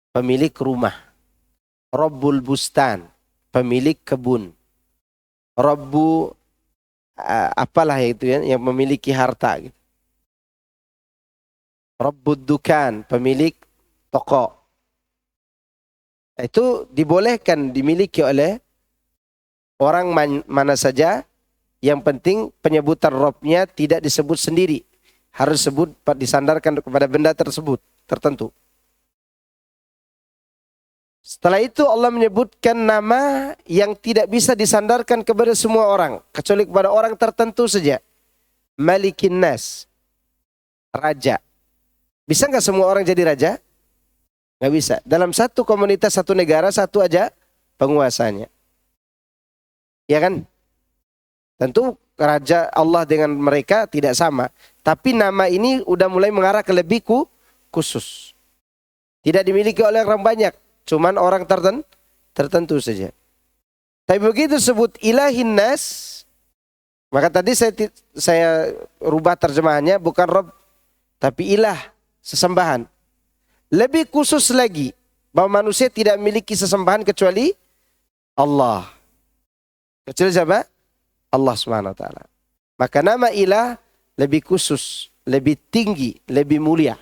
Speaker 1: pemilik rumah. Rabbul Bustan, pemilik kebun. Rabbu apalah itu ya, yang memiliki harta. Gitu. Rabbud Dukan, pemilik toko. Itu dibolehkan dimiliki oleh orang mana saja. Yang penting penyebutan Rabbnya tidak disebut sendiri. Harus disandarkan kepada benda tersebut tertentu. Setelah itu Allah menyebutkan nama yang tidak bisa disandarkan kepada semua orang. Kecuali kepada orang tertentu saja. Malikin Nas. Raja. Bisa nggak semua orang jadi raja? Nggak bisa. Dalam satu komunitas, satu negara, satu aja penguasanya. Ya kan? Tentu raja Allah dengan mereka tidak sama. Tapi nama ini udah mulai mengarah ke lebih khusus. Tidak dimiliki oleh orang banyak. Cuman orang tertentu saja. Tapi begitu sebut ilahin nas. Maka tadi saya rubah terjemahannya. Bukan Rabb. Tapi ilah. Sesembahan. Lebih khusus lagi. Bahwa manusia tidak memiliki sesembahan kecuali Allah. Kecuali siapa? Allah SWT. Maka nama ilah lebih khusus, lebih tinggi, lebih mulia.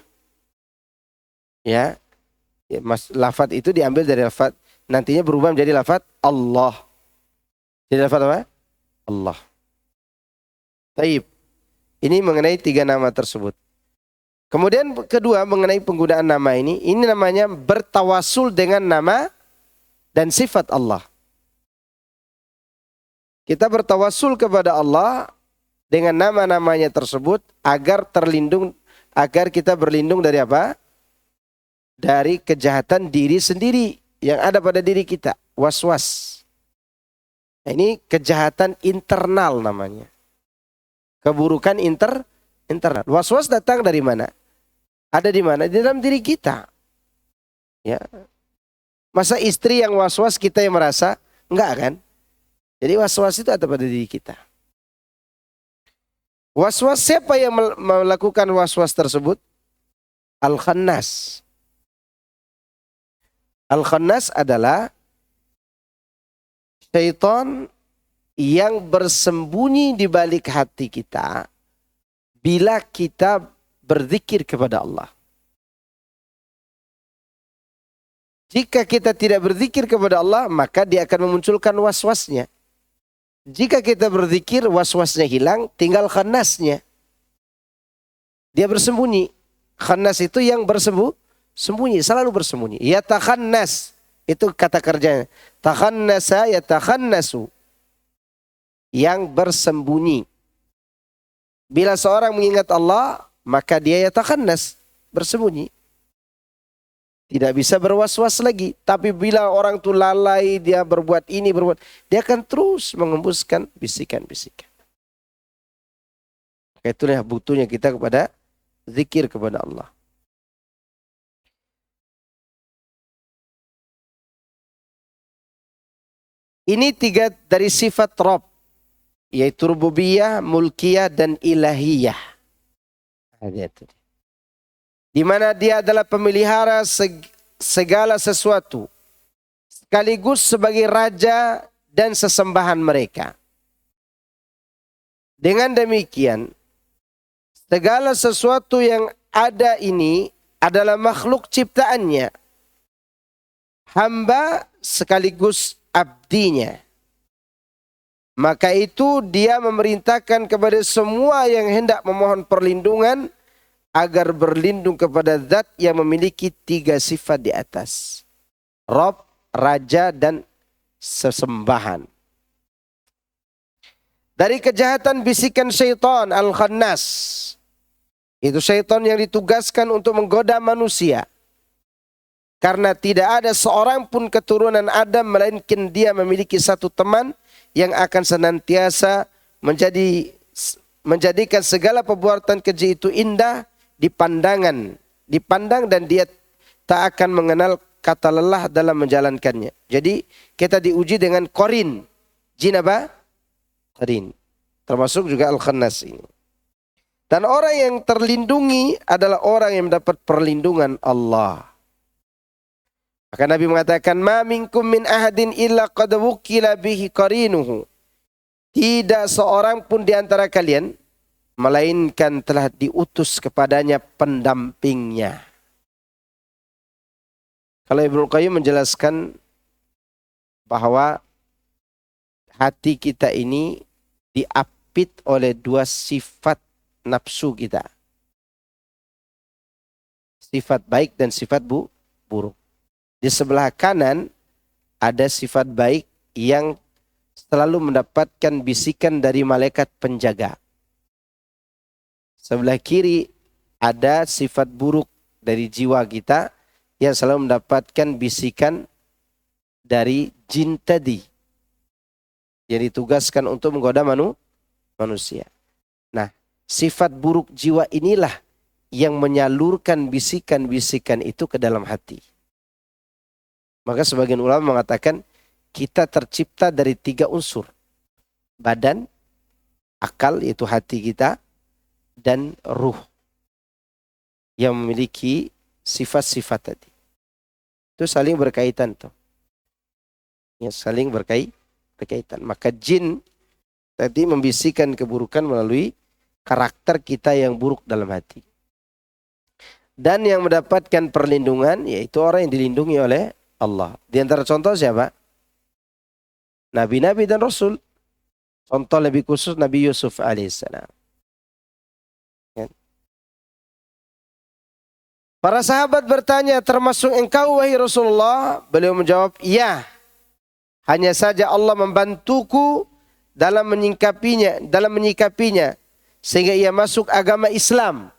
Speaker 1: Ya, lafaz itu diambil dari lafaz, nantinya berubah menjadi lafaz Allah. Jadi lafaz apa? Allah. Taib. Ini mengenai 3 nama tersebut. Kemudian kedua mengenai penggunaan nama ini namanya bertawasul dengan nama dan sifat Allah. Kita bertawasul kepada Allah dengan nama-namanya tersebut agar kita berlindung dari apa? Dari kejahatan diri sendiri yang ada pada diri kita, waswas. Nah, ini kejahatan internal namanya. Keburukan internal. Waswas datang dari mana? Ada di mana? Di dalam diri kita. Ya. Masa istri yang waswas kita yang merasa? Enggak kan? Jadi was-was itu ada pada diri kita. Was-was siapa yang melakukan was-was tersebut? Al-Khannas. Al-Khannas adalah syaitan yang bersembunyi di balik hati kita bila kita berzikir kepada Allah. Jika kita tidak berzikir kepada Allah, maka dia akan memunculkan was-wasnya. Jika kita berzikir, was-wasnya hilang, tinggal khannasnya. Dia bersembunyi. Khannas itu yang bersembunyi, selalu bersembunyi. Yatakhannas, itu kata kerjanya. Takhannasa yatakhannasu, yang bersembunyi. Bila seorang mengingat Allah, maka dia yatakhannas, bersembunyi. Tidak bisa berwas-was lagi. Tapi bila orang itu lalai, dia berbuat ini, dia akan terus mengembuskan bisikan-bisikan. Itulah butuhnya kita kepada zikir kepada Allah. Ini 3 dari sifat Rabb, yaitu rububiyah, mulkiyah, dan ilahiyah. Di mana dia adalah pemelihara segala sesuatu, sekaligus sebagai raja dan sesembahan mereka. Dengan demikian, segala sesuatu yang ada ini adalah makhluk ciptaannya, hamba sekaligus abdinya. Maka itu dia memerintahkan kepada semua yang hendak memohon perlindungan agar berlindung kepada zat yang memiliki 3 sifat di atas: Rabb, Raja, dan sesembahan. Dari kejahatan bisikan syaitan Al-Khannas, itu syaitan yang ditugaskan untuk menggoda manusia. Karena tidak ada seorang pun keturunan Adam melainkan dia memiliki satu teman yang akan senantiasa menjadikan segala perbuatan keji itu indah dipandang, dan dia tak akan mengenal kata lelah dalam menjalankannya. Jadi kita diuji dengan qarin. Jin apa? Qarin. Termasuk juga Al-Khannas ini. Dan orang yang terlindungi adalah orang yang mendapat perlindungan Allah. Maka Nabi mengatakan, "Ma minkum min ahadin illa qad wukila bihi qarinuhu." Tidak seorang pun di antara kalian melainkan telah diutus kepadanya pendampingnya. Kalau Ibnu Qayyim menjelaskan bahwa hati kita ini diapit oleh 2 sifat nafsu kita. Sifat baik dan sifat buruk. Di sebelah kanan ada sifat baik yang selalu mendapatkan bisikan dari malaikat penjaga. Sebelah kiri ada sifat buruk dari jiwa kita yang selalu mendapatkan bisikan dari jin tadi, yang ditugaskan untuk menggoda manusia. Nah, sifat buruk jiwa inilah yang menyalurkan bisikan-bisikan itu ke dalam hati. Maka sebagian ulama mengatakan kita tercipta dari 3 unsur. Badan, akal yaitu hati kita, dan ruh yang memiliki sifat-sifat tadi. Itu saling berkaitan tuh. Ya, saling berkaitan. Maka jin tadi membisikkan keburukan melalui karakter kita yang buruk dalam hati. Dan yang mendapatkan perlindungan yaitu orang yang dilindungi oleh Allah. Di antara contoh siapa? Nabi-nabi dan Rasul. Contoh lebih khusus Nabi Yusuf alaihissalam. Para sahabat bertanya, termasuk engkau wahai Rasulullah? Beliau menjawab, iya. Hanya saja Allah membantuku dalam menyikapinya sehingga ia masuk agama Islam.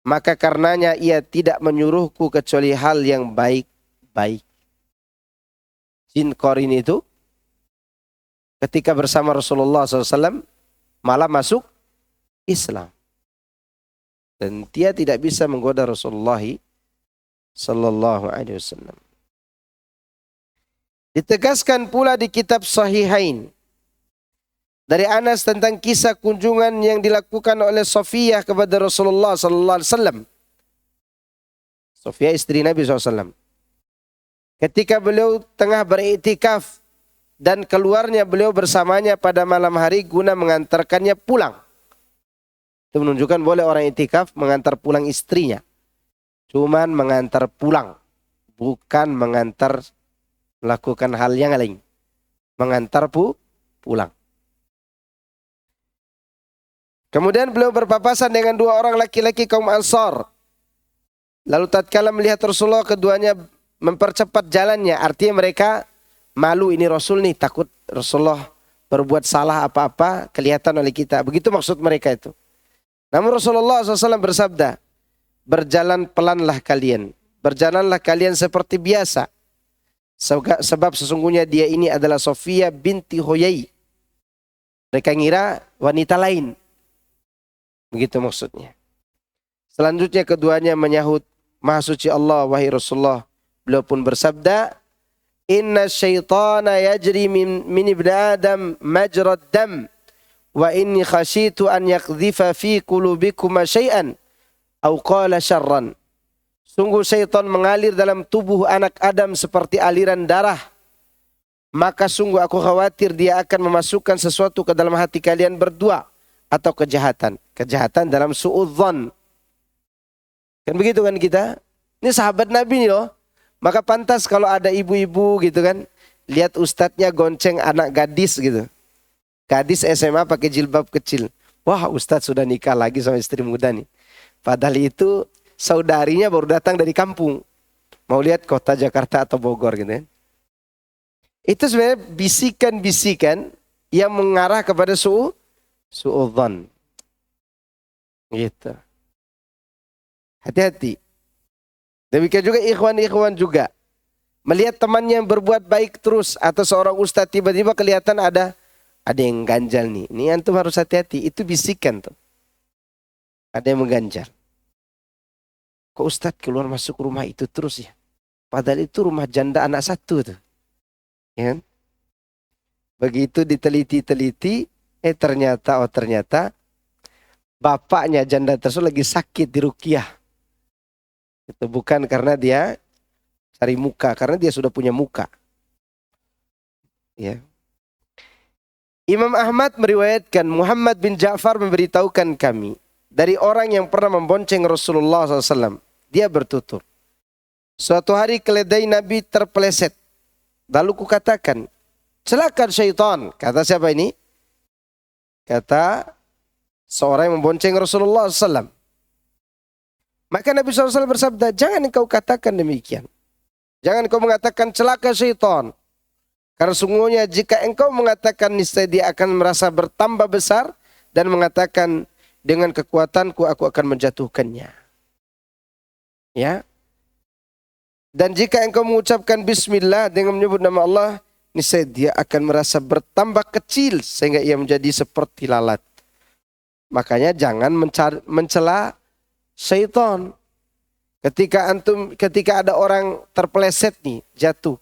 Speaker 1: Maka karenanya ia tidak menyuruhku kecuali hal yang baik. Jin qarin itu ketika bersama Rasulullah SAW malah masuk Islam. Dan dia tidak bisa menggoda Rasulullah sallallahu alaihi wasallam. Ditegaskan pula di kitab Sahihain dari Anas tentang kisah kunjungan yang dilakukan oleh Sofiyah kepada Rasulullah sallallahu alaihi wasallam. Sofiyah istri Nabi SAW. Ketika beliau tengah beriktikaf dan keluarnya beliau bersamanya pada malam hari guna mengantarkannya pulang. Itu menunjukkan boleh orang iktikaf mengantar pulang istrinya. Cuman mengantar pulang, bukan mengantar melakukan hal yang lain. Mengantar pulang. Kemudian beliau berpapasan dengan dua orang laki-laki kaum Ansar. Lalu tatkala melihat Rasulullah, keduanya mempercepat jalannya. Artinya mereka malu, ini Rasul nih, takut Rasulullah berbuat salah apa-apa kelihatan oleh kita. Begitu maksud mereka itu. Namun Rasulullah SAW bersabda, berjalan pelanlah kalian. Berjalanlah kalian seperti biasa. Sebab sesungguhnya dia ini adalah Sofiyah binti Huyai. Mereka ngira wanita lain. Begitu maksudnya. Selanjutnya keduanya menyahut, Maha suci Allah, wahai Rasulullah. Beliau pun bersabda, Inna syaitana yajri min ibn Adam majrad dam. Wa inni khashitu an yakdhifa fi qulubikuma syai'an. Au qala syarran. Sungguh syaitan mengalir dalam tubuh anak Adam seperti aliran darah. Maka sungguh aku khawatir dia akan memasukkan sesuatu ke dalam hati kalian berdua. Atau kejahatan. Kejahatan dalam su'udzon. Kan begitu kan kita? Ini sahabat Nabi nih loh. Maka pantas kalau ada ibu-ibu gitu kan. Lihat ustadznya gonceng anak gadis gitu. Gadis SMA pakai jilbab kecil. Wah, ustadz sudah nikah lagi sama istri muda nih. Padahal itu saudarinya baru datang dari kampung. Mau lihat kota Jakarta atau Bogor gitu kan. Itu sebenarnya bisikan-bisikan yang mengarah kepada su'udzon. Gitu. Hati-hati. Demikian juga ikhwan-ikhwan juga. Melihat temannya yang berbuat baik terus. Atau seorang ustadz tiba-tiba kelihatan ada yang ganjal nih. Ini antum harus hati-hati. Itu bisikan tuh. Ada yang mengganjal. Kok ustadz keluar masuk rumah itu terus ya? Padahal itu rumah janda anak satu tuh. Ya kan? Begitu diteliti-teliti. Ternyata bapaknya janda tersebut lagi sakit di ruqyah. Itu bukan karena dia cari muka, karena dia sudah punya muka. Ya. Imam Ahmad meriwayatkan Muhammad bin Ja'far memberitahukan kami dari orang yang pernah membonceng Rasulullah SAW. Dia bertutur, suatu hari keledai Nabi terpeleset. Lalu kukatakan, celaka syaitan. Kata siapa ini? Kata seorang yang membonceng Rasulullah SAW. Maka Nabi SAW bersabda, jangan engkau katakan demikian. Jangan engkau mengatakan celaka syaitan. Karena sungguhnya jika engkau mengatakan niscaya dia akan merasa bertambah besar dan mengatakan dengan kekuatanku aku akan menjatuhkannya. Ya. Dan jika engkau mengucapkan bismillah dengan menyebut nama Allah, niscaya dia akan merasa bertambah kecil sehingga ia menjadi seperti lalat. Makanya jangan mencela syaitan. Ketika ada orang terpeleset nih, jatuh,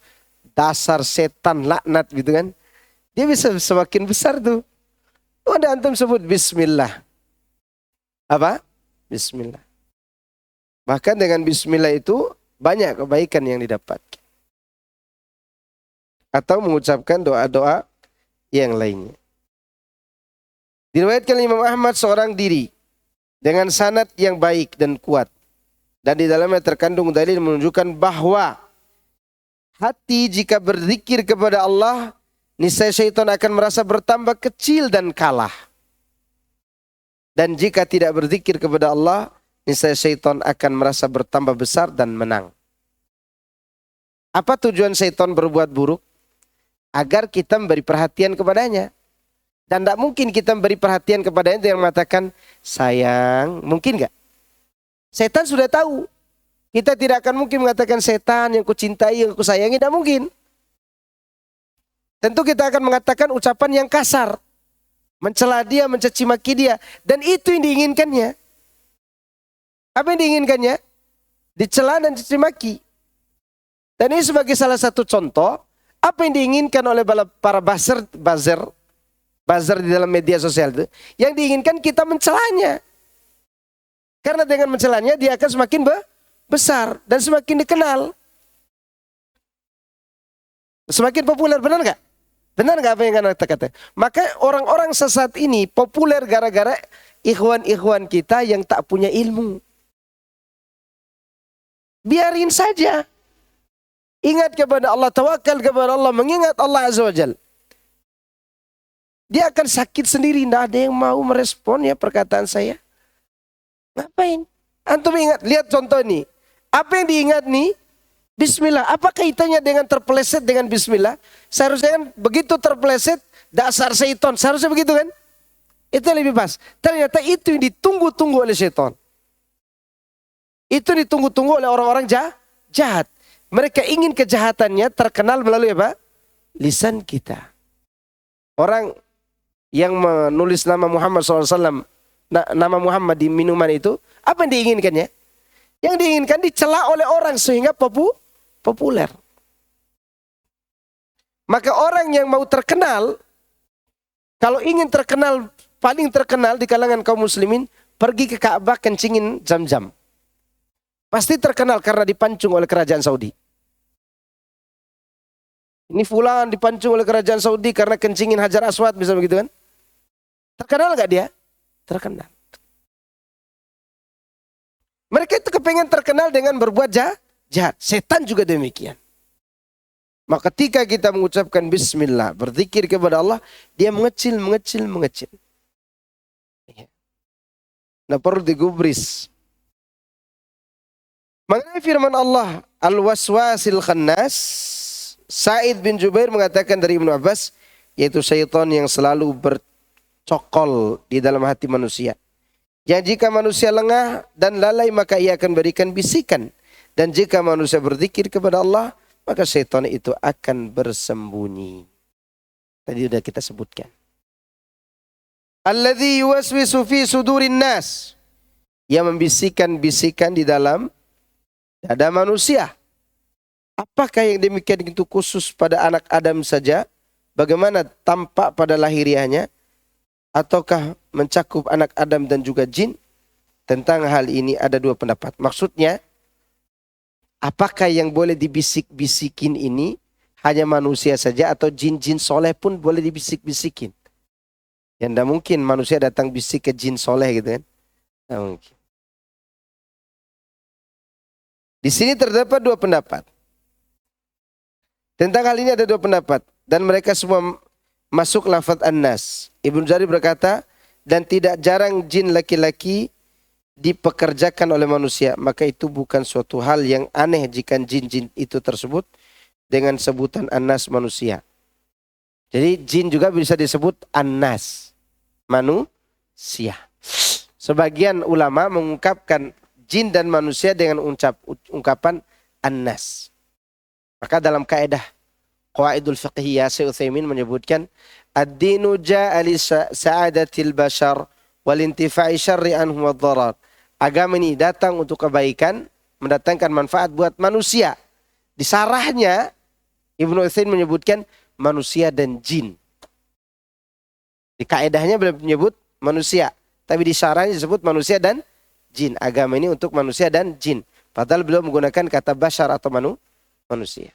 Speaker 1: dasar setan laknat gitu kan. Dia bisa semakin besar tuh. Ada antum sebut bismillah. Apa? Bismillah. Bahkan dengan bismillah itu banyak kebaikan yang didapat. Atau mengucapkan doa-doa yang lainnya. Diriwayatkan Imam Ahmad seorang diri dengan sanad yang baik dan kuat. Dan di dalamnya terkandung dalil menunjukkan bahwa hati jika berzikir kepada Allah, niscaya syaitan akan merasa bertambah kecil dan kalah. Dan jika tidak berzikir kepada Allah, niscaya syaitan akan merasa bertambah besar dan menang. Apa tujuan syaitan berbuat buruk? Agar kita memberi perhatian kepadanya. Dan tidak mungkin kita memberi perhatian kepadanya yang mengatakan, sayang, mungkin nggak? Setan sudah tahu. Kita tidak akan mungkin mengatakan setan yang kucintai, yang kusayangi, tidak mungkin. Tentu kita akan mengatakan ucapan yang kasar. Mencela dia, mencaci maki dia. Dan itu yang diinginkannya. Apa yang diinginkannya? Dicela dan caci maki. Dan ini sebagai salah satu contoh, Apa yang diinginkan oleh para buzzer di dalam media sosial itu? Yang diinginkan kita mencelanya. Karena dengan mencelanya dia akan semakin besar dan semakin dikenal. Semakin populer, benar nggak? Benar nggak apa yang kita katakan? Maka orang-orang sesat ini populer gara-gara ikhwan-ikhwan kita yang tak punya ilmu. Biarin saja. Ingat kepada Allah, tawakal kepada Allah, mengingat Allah Azza wa Jalla. Dia akan sakit sendiri, tidak ada yang mau merespon ya perkataan saya. Ngapain? Antum ingat, lihat contoh ini. Apa yang diingat nih? Bismillah. Apa kaitannya dengan terpeleset dengan bismillah? Seharusnya kan begitu terpeleset, dasar syaitan. Seharusnya begitu kan? Itu yang lebih pas. Ternyata itu yang ditunggu-tunggu oleh syaitan. Itu ditunggu-tunggu oleh orang-orang jahat. Mereka ingin kejahatannya terkenal melalui apa? Lisan kita. Orang yang menulis nama Muhammad SAW, nama Muhammad di minuman itu, apa yang diinginkannya? Yang diinginkan dicela oleh orang sehingga populer. Maka orang yang mau terkenal, kalau ingin terkenal, paling terkenal di kalangan kaum muslimin, pergi ke Ka'bah kencingin Zam-Zam. Pasti terkenal karena dipancung oleh kerajaan Saudi. Ini fulan dipancung oleh kerajaan Saudi karena kencingin Hajar Aswad, bisa begitu kan? Terkenal gak dia? Terkenal. Mereka itu kepengen terkenal dengan berbuat jahat. Setan juga demikian. Maka ketika kita mengucapkan bismillah, berzikir kepada Allah, dia mengecil. Nah, perlu digubris. Mengenai firman Allah, al-waswasil khannas, Sa'id bin Jubair mengatakan dari Ibnu Abbas, yaitu syaitan yang selalu bercokol di dalam hati manusia. Yang jika manusia lengah dan lalai, maka ia akan berikan bisikan. Dan jika manusia berzikir kepada Allah, maka syaitan itu akan bersembunyi. Tadi sudah kita sebutkan. Alladzi yuwaswisu fi sudurin nas. Yang membisikkan-bisikan di dalam dada manusia. Apakah yang demikian itu khusus pada anak Adam saja? Bagaimana tampak pada lahiriahnya? Ataukah mencakup anak Adam dan juga jin? Tentang hal ini ada dua pendapat. Maksudnya, apakah yang boleh dibisik-bisikin ini hanya manusia saja atau jin-jin soleh pun boleh dibisik-bisikin? Yang tidak mungkin manusia datang bisik ke jin soleh gitu kan? Tidak mungkin. Di sini terdapat dua pendapat. Tentang hal ini ada dua pendapat. Dan mereka semua masuk lafaz an-nas. Ibnu Jarir berkata, dan tidak jarang jin laki-laki dipekerjakan oleh manusia. Maka itu bukan suatu hal yang aneh jika jin-jin itu tersebut dengan sebutan an-nas manusia. Jadi jin juga bisa disebut an-nas, manusia. Sebagian ulama mengungkapkan jin dan manusia dengan ungkapan an-nas. Maka dalam kaidah Qawaidul Fiqhiyah, Syekh Utsaimin menyebutkan ad-dinu ja'a li sa'adatil bashar wal intifa'i syarri anhum wad-dharar. Agama ini datang untuk kebaikan, mendatangkan manfaat buat manusia. Di sarahnya Ibnu Utsaimin menyebutkan manusia dan jin. Di kaidahnya beliau menyebut manusia, tapi di sarahnya disebut manusia dan jin. Agama ini untuk manusia dan jin. Padahal beliau menggunakan kata bashar atau manusia.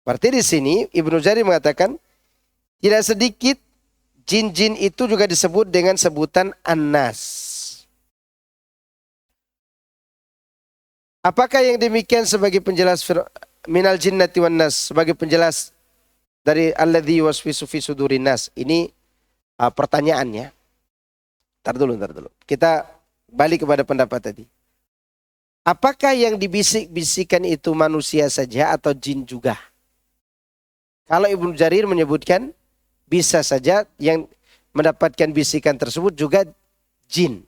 Speaker 1: Berarti di sini Ibnu Jarir mengatakan tidak sedikit jin-jin itu juga disebut dengan sebutan an-nas. Apakah yang demikian sebagai penjelas minal jinnati wan nas, sebagai penjelas dari alladzi waswisu fi sudurin nas? Ini pertanyaannya. Ntar dulu. Kita balik kepada pendapat tadi. Apakah yang dibisik-bisikan itu manusia saja atau jin juga? Kalau Ibnu Jarir menyebutkan bisa saja yang mendapatkan bisikan tersebut juga jin.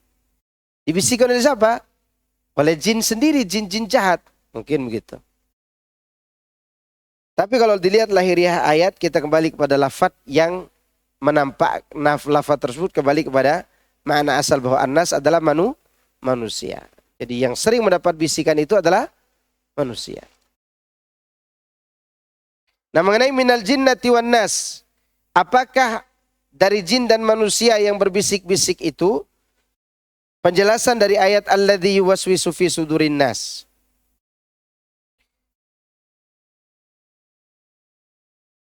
Speaker 1: Dibisikkan oleh siapa? Oleh jin sendiri, jin-jin jahat. Mungkin begitu. Tapi kalau dilihat lahiriah ayat, kita kembali kepada lafaz yang menampak lafaz tersebut kembali kepada makna asal bahwa an-nas adalah manusia. Jadi yang sering mendapat bisikan itu adalah manusia. Nah, mengenai minal jinnati wan nas, apakah dari jin dan manusia yang berbisik-bisik itu? Penjelasan dari ayat alladzi yuwaswisu fi sudurin nas.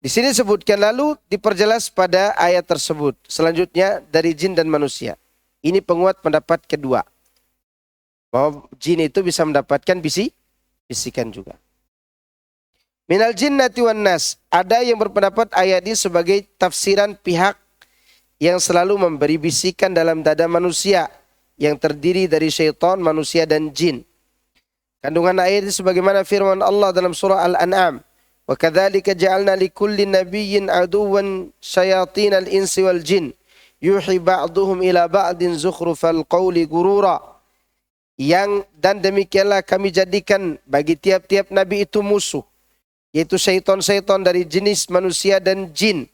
Speaker 1: Di sini disebutkan, lalu diperjelas pada ayat tersebut. Selanjutnya dari jin dan manusia. Ini penguat pendapat kedua, bahwa jin itu bisa mendapatkan bisikan juga. Minal jinnati wan nas. Ada yang berpendapat ayat ini sebagai tafsiran pihak yang selalu memberi bisikan dalam dada manusia, yang terdiri dari syaitan, manusia dan jin. Kandungan ayat ini sebagaimana firman Allah dalam surah Al-An'am. Wa kadzalika ja'alna likulli nabiyyin aduwwan syayatinal insi wal jin yuhi ba'duhum ila ba'din zukhrufal qawli gurura. Dan demikianlah kami jadikan bagi tiap-tiap nabi itu musuh, yaitu syaitan-syaitan dari jenis manusia dan jin.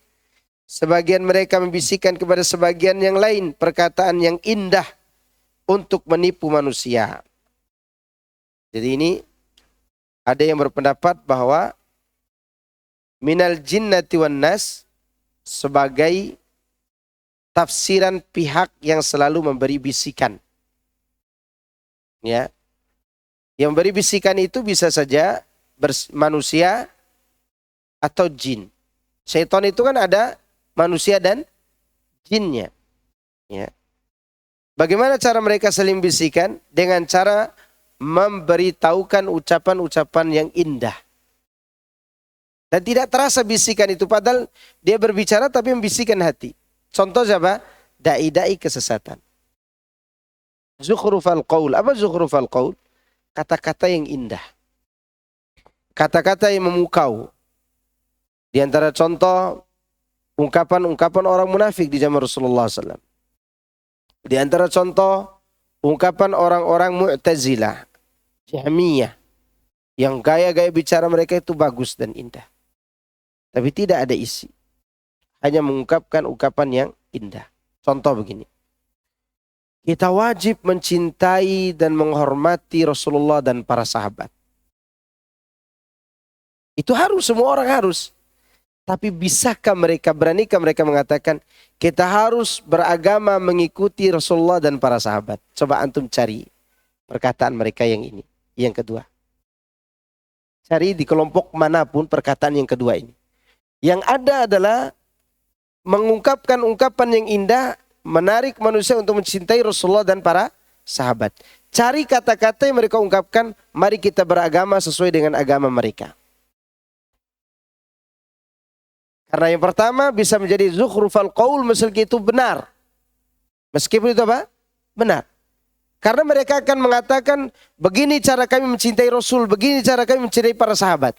Speaker 1: Sebagian mereka membisikkan kepada sebagian yang lain perkataan yang indah untuk menipu manusia. Jadi ini ada yang berpendapat bahwa minal jinnati wan nas sebagai tafsiran pihak yang selalu memberi bisikan. Ya. Yang memberi bisikan itu bisa saja manusia atau jin. Syaitan itu kan ada manusia dan jinnya. Ya. Bagaimana cara mereka saling bisikan? Dengan cara memberitahukan ucapan-ucapan yang indah. Dan tidak terasa bisikan itu, padahal dia berbicara tapi membisikkan hati. Contoh siapa? Dai-dai kesesatan. Zukhrufal qaul. Apa zukhrufal qaul? Kata-kata yang indah. Kata-kata yang memukau. Di antara contoh ungkapan-ungkapan orang munafik di zaman Rasulullah SAW. Di antara contoh ungkapan orang-orang Mu'tazilah, Jahmiyah, yang gaya-gaya bicara mereka itu bagus dan indah, tapi tidak ada isi, hanya mengungkapkan ungkapan yang indah. Contoh begini, kita wajib mencintai dan menghormati Rasulullah dan para sahabat. Itu harus, semua orang harus. Tapi bisakah mereka, beranikah mereka mengatakan kita harus beragama mengikuti Rasulullah dan para sahabat? Coba antum cari perkataan mereka yang ini. Yang kedua. Cari di kelompok manapun perkataan yang kedua ini. Yang ada adalah mengungkapkan ungkapan yang indah, menarik manusia untuk mencintai Rasulullah dan para sahabat. Cari kata-kata yang mereka ungkapkan, mari kita beragama sesuai dengan agama mereka. Karena yang pertama bisa menjadi zukhrufal qaul meski itu benar. Meskipun itu apa? Benar. Karena mereka akan mengatakan begini cara kami mencintai Rasul, begini cara kami mencintai para sahabat.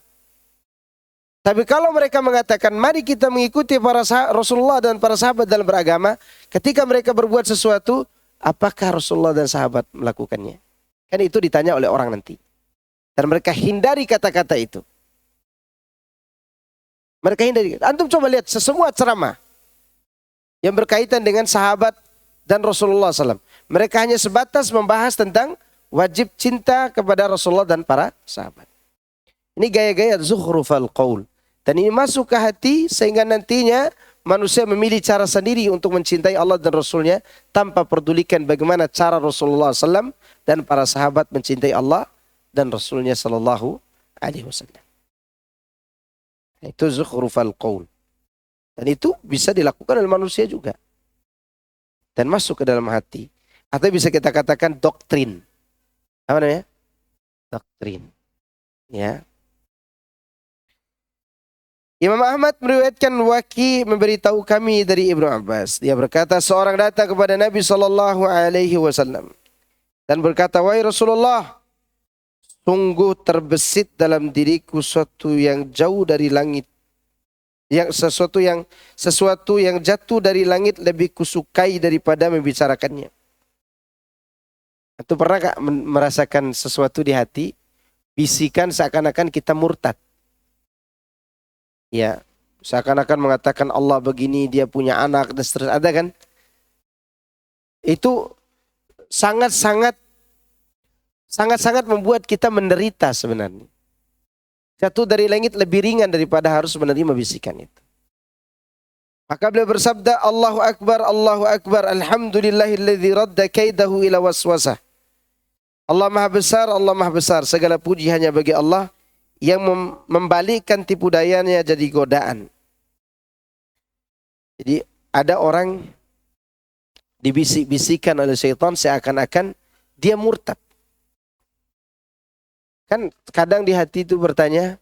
Speaker 1: Tapi kalau mereka mengatakan mari kita mengikuti para Rasulullah dan para sahabat dalam beragama, ketika mereka berbuat sesuatu, apakah Rasulullah dan sahabat melakukannya? Kan itu ditanya oleh orang nanti. Dan mereka hindari kata-kata itu. Mereka hindari. Antum coba lihat semua ceramah yang berkaitan dengan sahabat dan Rasulullah SAW. Mereka hanya sebatas membahas tentang wajib cinta kepada Rasulullah dan para sahabat. Ini gaya-gaya zukhrufal qaul. Dan ini masuk ke hati sehingga nantinya manusia memilih cara sendiri untuk mencintai Allah dan Rasulnya tanpa pedulikan bagaimana cara Rasulullah SAW dan para sahabat mencintai Allah dan Rasulnya SAW. Itu zukhrufal qaul. Dan itu bisa dilakukan oleh manusia juga. Dan masuk ke dalam hati. Atau bisa kita katakan doktrin. Apa namanya? Doktrin. Ya. Imam Ahmad meriwayatkan Waki memberitahu kami dari Ibnu Abbas. Dia berkata seorang datang kepada Nabi SAW dan berkata, wahai Rasulullah, sungguh terbesit dalam diriku sesuatu yang jauh dari langit. Sesuatu yang jatuh dari langit lebih kusukai daripada membicarakannya. Atau pernah gak merasakan sesuatu di hati, bisikan seakan-akan kita murtad. Ya, seakan-akan mengatakan Allah begini, dia punya anak dan seterusnya, ada kan? Itu sangat-sangat membuat kita menderita sebenarnya. jatuh dari langit lebih ringan daripada harus menerima bisikan itu. Maka beliau bersabda, Allahu Akbar, alhamdulillahilladzi radda kaidahu ila waswasah. Allah Maha Besar, segala puji hanya bagi Allah yang membalikkan tipu dayanya jadi godaan. Jadi ada orang dibisik-bisikan oleh syaitan seakan-akan dia murtad. Kan kadang di hati itu bertanya,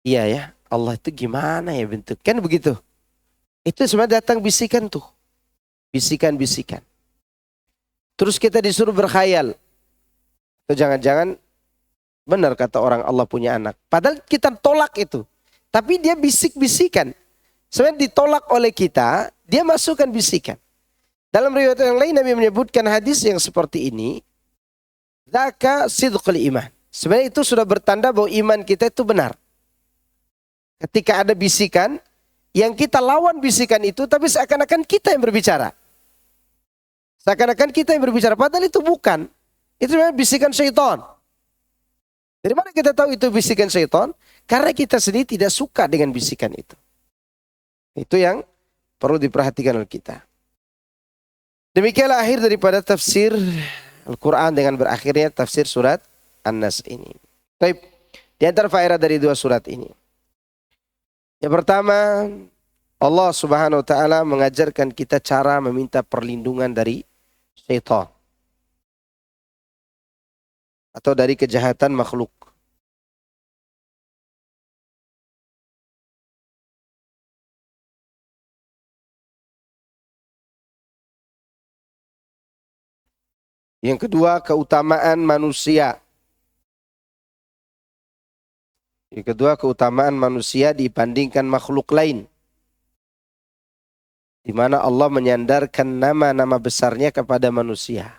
Speaker 1: iya ya, Allah itu gimana ya bentuk? Kan begitu. Itu sebenarnya datang bisikan tuh. Bisikan-bisikan. Terus kita disuruh berkhayal. Atau jangan-jangan benar kata orang Allah punya anak. Padahal kita tolak itu. Tapi dia bisik-bisikan. Sebenarnya ditolak oleh kita, dia masukkan bisikan. Dalam riwayat yang lain Nabi menyebutkan hadis yang seperti ini. Dzaka sidqul iman. Sebenarnya itu sudah bertanda bahwa iman kita itu benar. Ketika ada bisikan, yang kita lawan bisikan itu, tapi seakan-akan kita yang berbicara. Seakan-akan kita yang berbicara, padahal itu bukan. Itu memang bisikan syaitan. Dari mana kita tahu itu bisikan syaitan? Karena kita sendiri tidak suka dengan bisikan itu. Itu yang perlu diperhatikan oleh kita. Demikianlah akhir daripada tafsir Al-Quran dengan berakhirnya tafsir surat An-Nas ini. Baik, di antara faedah dari dua surat ini. Yang pertama, Allah Subhanahu wa taala mengajarkan kita cara meminta perlindungan dari syaitan atau dari kejahatan makhluk. Yang kedua, keutamaan manusia. Yang kedua, keutamaan manusia dibandingkan makhluk lain. Di mana Allah menyandarkan nama-nama besarnya kepada manusia.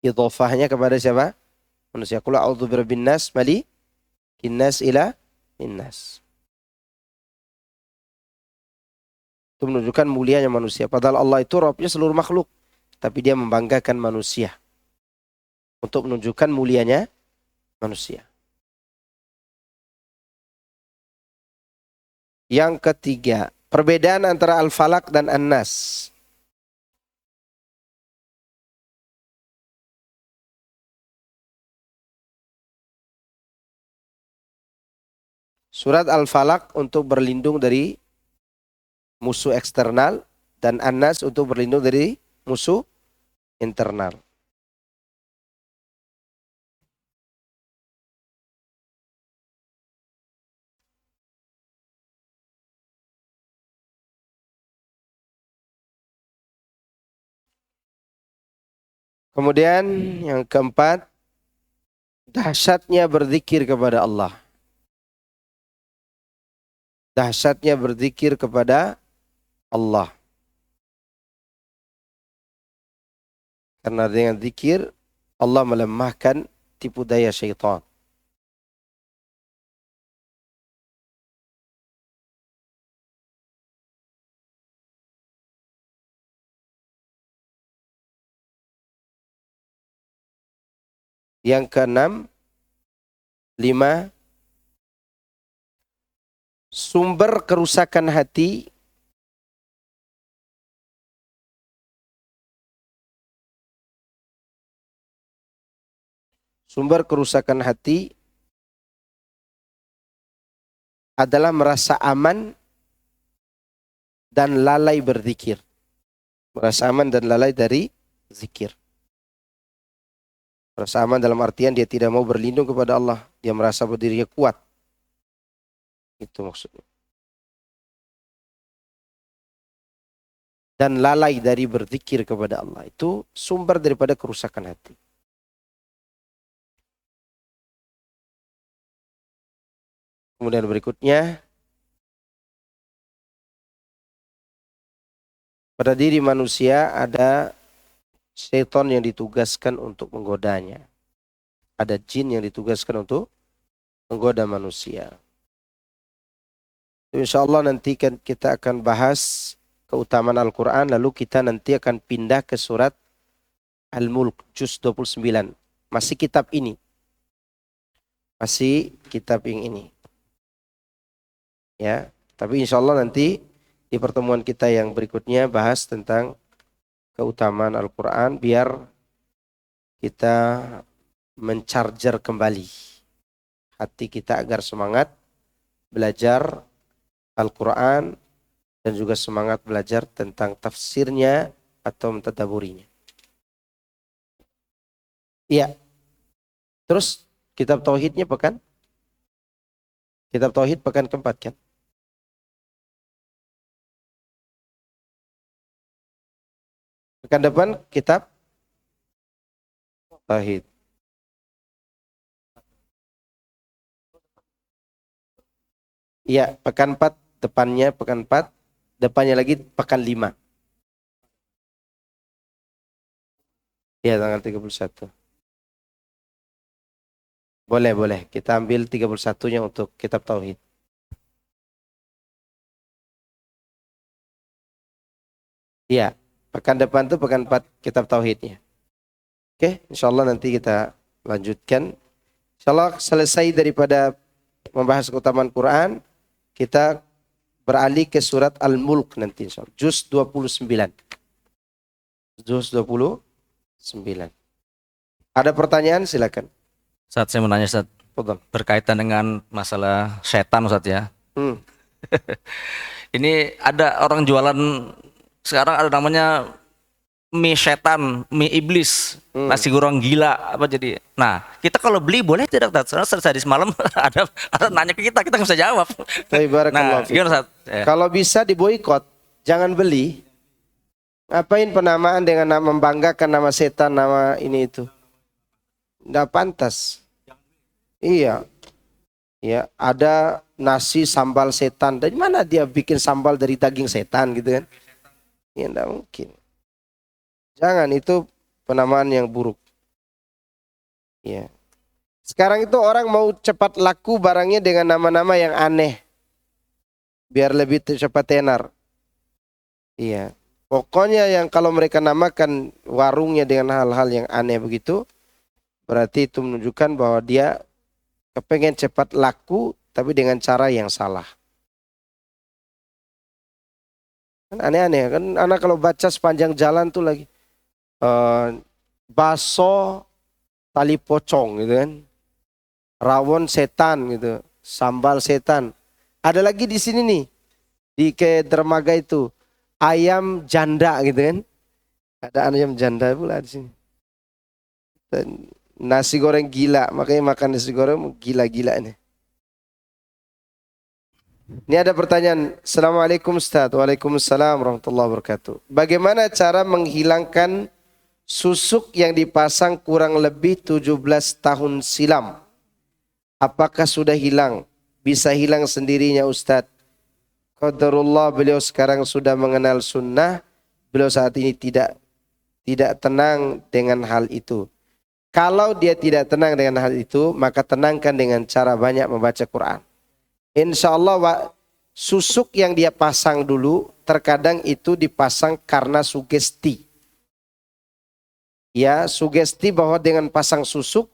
Speaker 1: Idhofahnya kepada siapa? Manusia. Qul a'udzu birabbin nas, malikin nas, ilahin nas. Itu menunjukkan mulianya manusia. Padahal Allah itu Rabbnya seluruh makhluk. Tapi dia membanggakan manusia. Untuk menunjukkan mulianya manusia. Yang ketiga, perbedaan antara Al-Falaq dan An-Nas. Surat Al-Falaq untuk berlindung dari musuh eksternal dan An-Nas untuk berlindung dari musuh internal. Kemudian yang keempat, dahsyatnya berzikir kepada Allah. Dahsyatnya berzikir kepada Allah. Karena dengan zikir, Allah melemahkan tipu daya syaitan. Yang keenam, 5, sumber kerusakan hati adalah merasa aman dan lalai berzikir. Merasa aman dan lalai dari zikir. Merasa aman dalam artian dia tidak mau berlindung kepada Allah. Dia merasa dirinya kuat. Itu maksudnya. Dan lalai dari berzikir kepada Allah. Itu sumber daripada kerusakan hati. Kemudian berikutnya, pada diri manusia ada syaitan yang ditugaskan untuk menggodanya. Ada jin yang ditugaskan untuk menggoda manusia. Insya Allah nanti kita akan bahas keutamaan Al-Quran. Lalu kita nanti akan pindah ke surat Al-Mulk, juz 29. Masih kitab ini. masih kitab yang ini. Ya, tapi insya Allah nanti di pertemuan kita yang berikutnya bahas tentang keutamaan Al-Quran biar kita mencarger kembali hati kita agar semangat belajar Al-Quran dan juga semangat belajar tentang tafsirnya atau mentadaburinya. Iya. Terus kitab tauhidnya kitab tauhid pekan keempat kan? Pekan depan kitab tauhid. Iya, pekan 4 depannya, pekan 4 depannya lagi pekan 5. Iya, tanggal 31. Boleh. Kita ambil 31-nya untuk kitab tauhid. Iya, pekan depan tuh pekan 4 kitab tauhidnya. Oke, insyaallah nanti kita lanjutkan. Insyaallah selesai daripada membahas keutamaan Quran, kita beralih ke surat Al-Mulk nanti insyaallah. Juz 29. Juz 29. Ada pertanyaan silakan.
Speaker 2: Ustaz, saya mau nanya Ustaz,
Speaker 1: Fadhal.
Speaker 2: berkaitan dengan masalah setan Ustaz ya. Ini ada orang jualan sekarang ada namanya mie setan, mie iblis, nasi goreng gila apa jadi. Nah, kita kalau beli boleh tidak Ustaz? Soalnya tadi semalam ada nanya ke kita nggak bisa jawab. Nah, gimana Ustaz?
Speaker 1: Kalau bisa diboikot, jangan beli. Ngapain penamaan dengan nama membanggakan nama setan, nama ini itu? Nggak pantas. Iya. Ya, ada nasi sambal setan. Dari mana dia bikin sambal dari daging setan gitu kan? Ya enggak mungkin. Jangan, itu penamaan yang buruk. Ya. Sekarang itu orang mau cepat laku barangnya dengan nama-nama yang aneh. Biar lebih cepat tenar. Iya. Pokoknya yang kalau mereka namakan warungnya dengan hal-hal yang aneh begitu, berarti itu menunjukkan bahwa dia kepengen cepat laku tapi dengan cara yang salah. Kan aneh-aneh kan, anak kalau baca sepanjang jalan tuh lagi baso tali pocong gitu kan, rawon setan gitu, sambal setan. Ada lagi di sini nih di ke dermaga itu ayam janda gitu kan, ada ayam janda pula di sini. Dan nasi goreng gila, makanya makan nasi goreng gila-gila nih. Ini ada pertanyaan. Assalamualaikum Ustaz. Waalaikumsalam warahmatullahi wabarakatuh. Bagaimana cara menghilangkan susuk yang dipasang kurang lebih 17 tahun silam? Apakah sudah hilang? Bisa hilang sendirinya Ustaz? Qadarullah, beliau sekarang sudah mengenal sunnah. Beliau saat ini tidak tenang dengan hal itu. Kalau dia tidak tenang dengan hal itu, maka tenangkan dengan cara banyak membaca Quran. Insya Allah susuk yang dia pasang dulu, terkadang itu dipasang karena sugesti. Ya, sugesti bahwa dengan pasang susuk,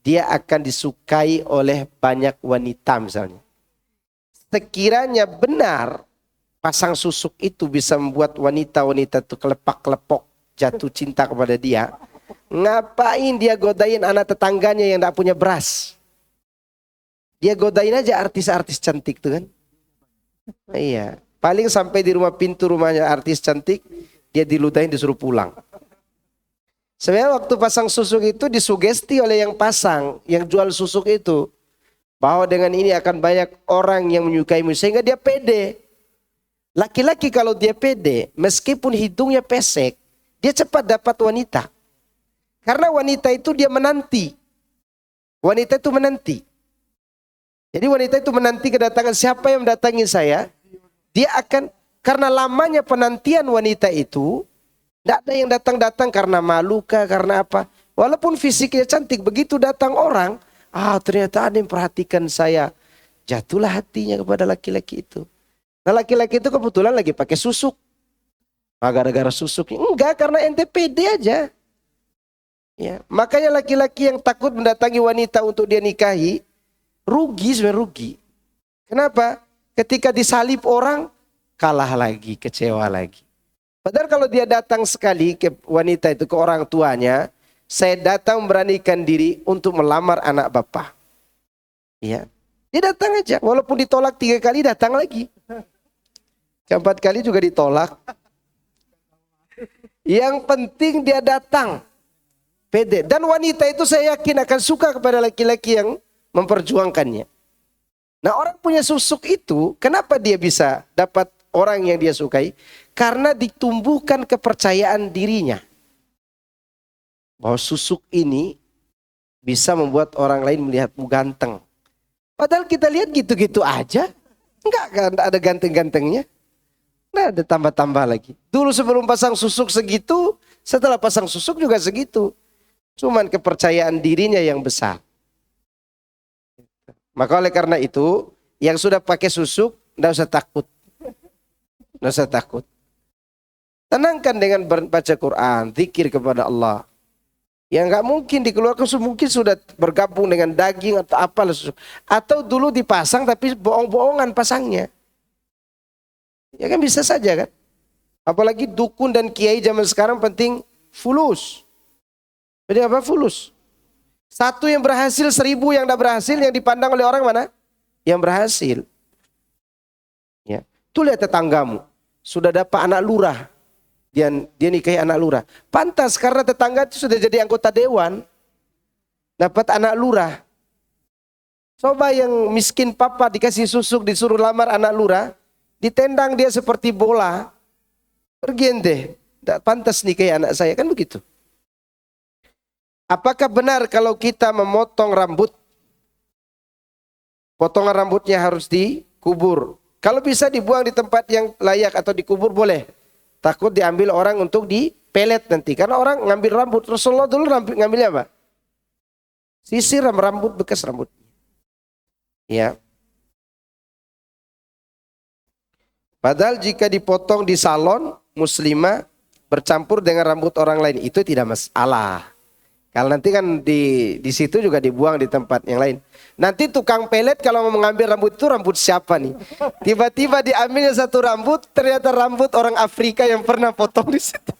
Speaker 1: dia akan disukai oleh banyak wanita misalnya. Sekiranya benar, pasang susuk itu bisa membuat wanita-wanita itu kelepak-kelepok, jatuh cinta kepada dia. Ngapain dia godain anak tetangganya yang tidak punya beras? Dia godain aja artis-artis cantik tuh kan. Iya. Paling sampai di pintu rumahnya artis cantik, dia diludahin disuruh pulang. Sebenarnya waktu pasang susuk itu disugesti oleh yang pasang, yang jual susuk itu. Bahwa dengan ini akan banyak orang yang menyukaimu. Sehingga dia pede. Laki-laki kalau dia pede, meskipun hidungnya pesek, dia cepat dapat wanita. Karena wanita itu dia menanti. Wanita itu menanti. Jadi wanita itu menanti kedatangan siapa yang mendatangi saya. Dia akan, karena lamanya penantian wanita itu, tidak ada yang datang-datang karena malu kah, karena apa. Walaupun fisiknya cantik, begitu datang orang, ternyata ada yang perhatikan saya. Jatuhlah hatinya kepada laki-laki itu. Nah laki-laki itu kebetulan lagi pakai susuk. Gara-gara susuknya. Enggak, karena ente pede aja. Ya, makanya laki-laki yang takut mendatangi wanita untuk dia nikahi, Rugi sebenarnya rugi. Kenapa? Ketika disalib orang, kalah lagi, kecewa lagi. Padahal kalau dia datang sekali ke wanita itu, ke orang tuanya, saya datang memberanikan diri untuk melamar anak bapak. Ya, dia datang aja, walaupun ditolak 3 kali datang lagi. Keempat kali juga ditolak. Yang penting dia datang. Pede. Dan wanita itu saya yakin akan suka kepada laki-laki yang memperjuangkannya. Nah, orang punya susuk itu, kenapa dia bisa dapat orang yang dia sukai? Karena ditumbuhkan kepercayaan dirinya. Bahwa susuk ini bisa membuat orang lain melihatmu ganteng. Padahal kita lihat gitu-gitu aja. Enggak kan ada ganteng-gantengnya. Nah, ada tambah-tambah lagi. Dulu sebelum pasang susuk segitu, setelah pasang susuk juga segitu. Cuman kepercayaan dirinya yang besar. Maka oleh karena itu, yang sudah pakai susuk, tidak usah takut. Tidak usah takut. Tenangkan dengan baca Quran, zikir kepada Allah. Yang nggak mungkin dikeluarkan, mungkin sudah bergabung dengan daging atau apalah susuk. Atau dulu dipasang tapi bohong-bohongan pasangnya. Ya kan bisa saja kan. Apalagi dukun dan kiai zaman sekarang penting fulus. Jadi apa fulus? Satu yang berhasil, 1000 yang tidak berhasil, yang dipandang oleh orang mana? Yang berhasil. Ya. Tuh lihat tetanggamu, sudah dapat anak lurah. Dia nikahi anak lurah. Pantas karena tetangga itu sudah jadi anggota dewan. Dapat anak lurah. Coba yang miskin papa dikasih susuk, disuruh lamar anak lurah. Ditendang dia seperti bola. Pergi ente. Tidak pantas nikahi anak saya, kan begitu. Apakah benar kalau kita memotong rambut, potongan rambutnya harus dikubur? Kalau bisa dibuang di tempat yang layak atau dikubur boleh. Takut diambil orang untuk dipelet nanti. Karena orang ngambil rambut. Rasulullah dulu ngambilnya apa? Sisir rambut, bekas rambut. Ya. Padahal jika dipotong di salon muslimah bercampur dengan rambut orang lain, itu tidak masalah. Kalau nanti kan di situ juga dibuang di tempat yang lain. Nanti tukang pelet kalau mau mengambil rambut itu rambut siapa nih? Tiba-tiba diambilnya satu rambut, ternyata rambut orang Afrika yang pernah potong di situ.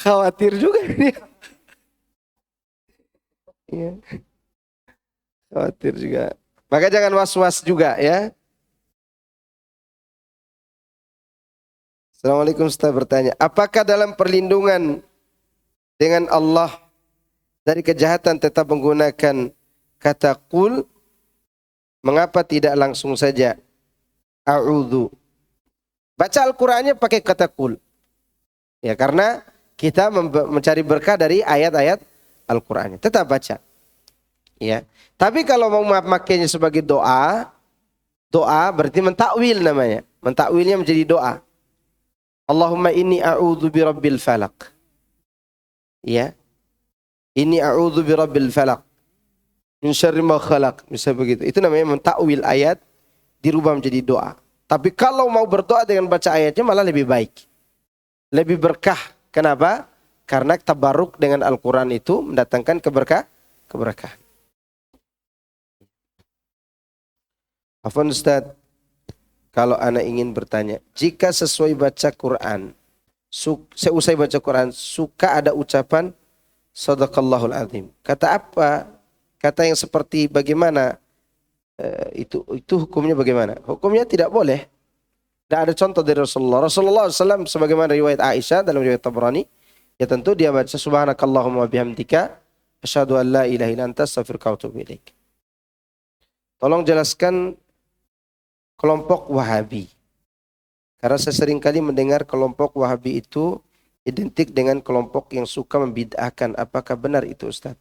Speaker 1: Khawatir juga dia. Ya. Khawatir juga. Maka jangan was-was juga ya. Assalamualaikum, Ustaz bertanya. Apakah dalam perlindungan dengan Allah dari kejahatan tetap menggunakan kata qul? Mengapa tidak langsung saja a'udzu? Baca Al-Qur'annya pakai kata qul. Ya, karena kita mencari berkah dari ayat-ayat Al-Qur'annya. Tetap baca. Ya. Tapi kalau mau memakainya sebagai doa, doa berarti mentakwil namanya. Mentakwilnya menjadi doa. Allahumma inni a'udzu birabbil falaq. Ya. Ini a'udzu birabbil falaq min syarri ma khalaq. Bisa begitu. Itu namanya mentakwil ayat dirubah menjadi doa. Tapi kalau mau berdoa dengan baca ayatnya malah lebih baik. Lebih berkah. Kenapa? Karena tabarruk dengan Al-Qur'an itu mendatangkan keberkahan. Afwan Ustaz, kalau ana ingin bertanya, jika sesuai baca Quran, seusai baca Quran suka ada ucapan Sadaqallahul Azim. Kata apa? Kata yang seperti bagaimana? Itu hukumnya bagaimana? Hukumnya tidak boleh. Tidak ada contoh dari Rasulullah. Rasulullah SAW sebagaimana riwayat Aisyah dalam riwayat Tabrani, ya tentu dia baca Subhanakallahumma bihamdika asyhadu an la ilaha illa anta astaghfiruka wa atubu ilaik. Tolong jelaskan kelompok Wahabi. Karena saya sering kali mendengar kelompok Wahabi itu identik dengan kelompok yang suka membid'ahkan. Apakah benar itu Ustaz?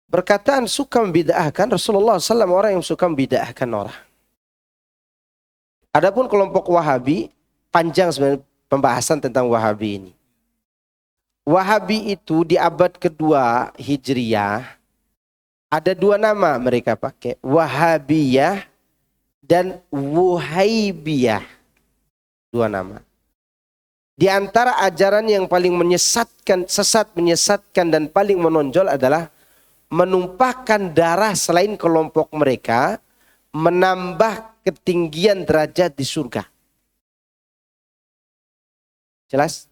Speaker 1: Perkataan suka membid'ahkan, Rasulullah SAW orang yang suka membid'ahkan orang. Adapun kelompok Wahabi, panjang sebenarnya pembahasan tentang Wahabi ini. Wahabi itu di abad kedua Hijriyah, ada 2 nama mereka pakai. Wahabiyah dan Wuhaibiyah. 2 nama. Di antara ajaran yang paling sesat, menyesatkan dan paling menonjol adalah menumpahkan darah selain kelompok mereka, menambah ketinggian derajat di surga. Jelas?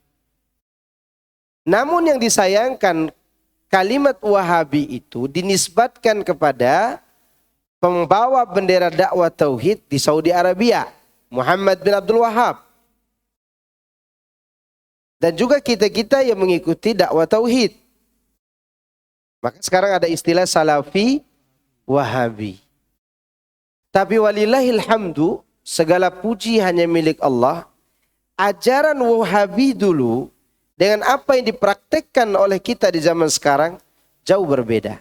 Speaker 1: Namun yang disayangkan, kalimat Wahabi itu dinisbatkan kepada pembawa bendera dakwah tauhid di Saudi Arabia, Muhammad bin Abdul Wahab. Dan juga kita-kita yang mengikuti dakwah tauhid. Maka sekarang ada istilah Salafi Wahabi. Tapi walillahil hamdu, segala puji hanya milik Allah. Ajaran Wahabi dulu dengan apa yang dipraktekkan oleh kita di zaman sekarang jauh berbeda.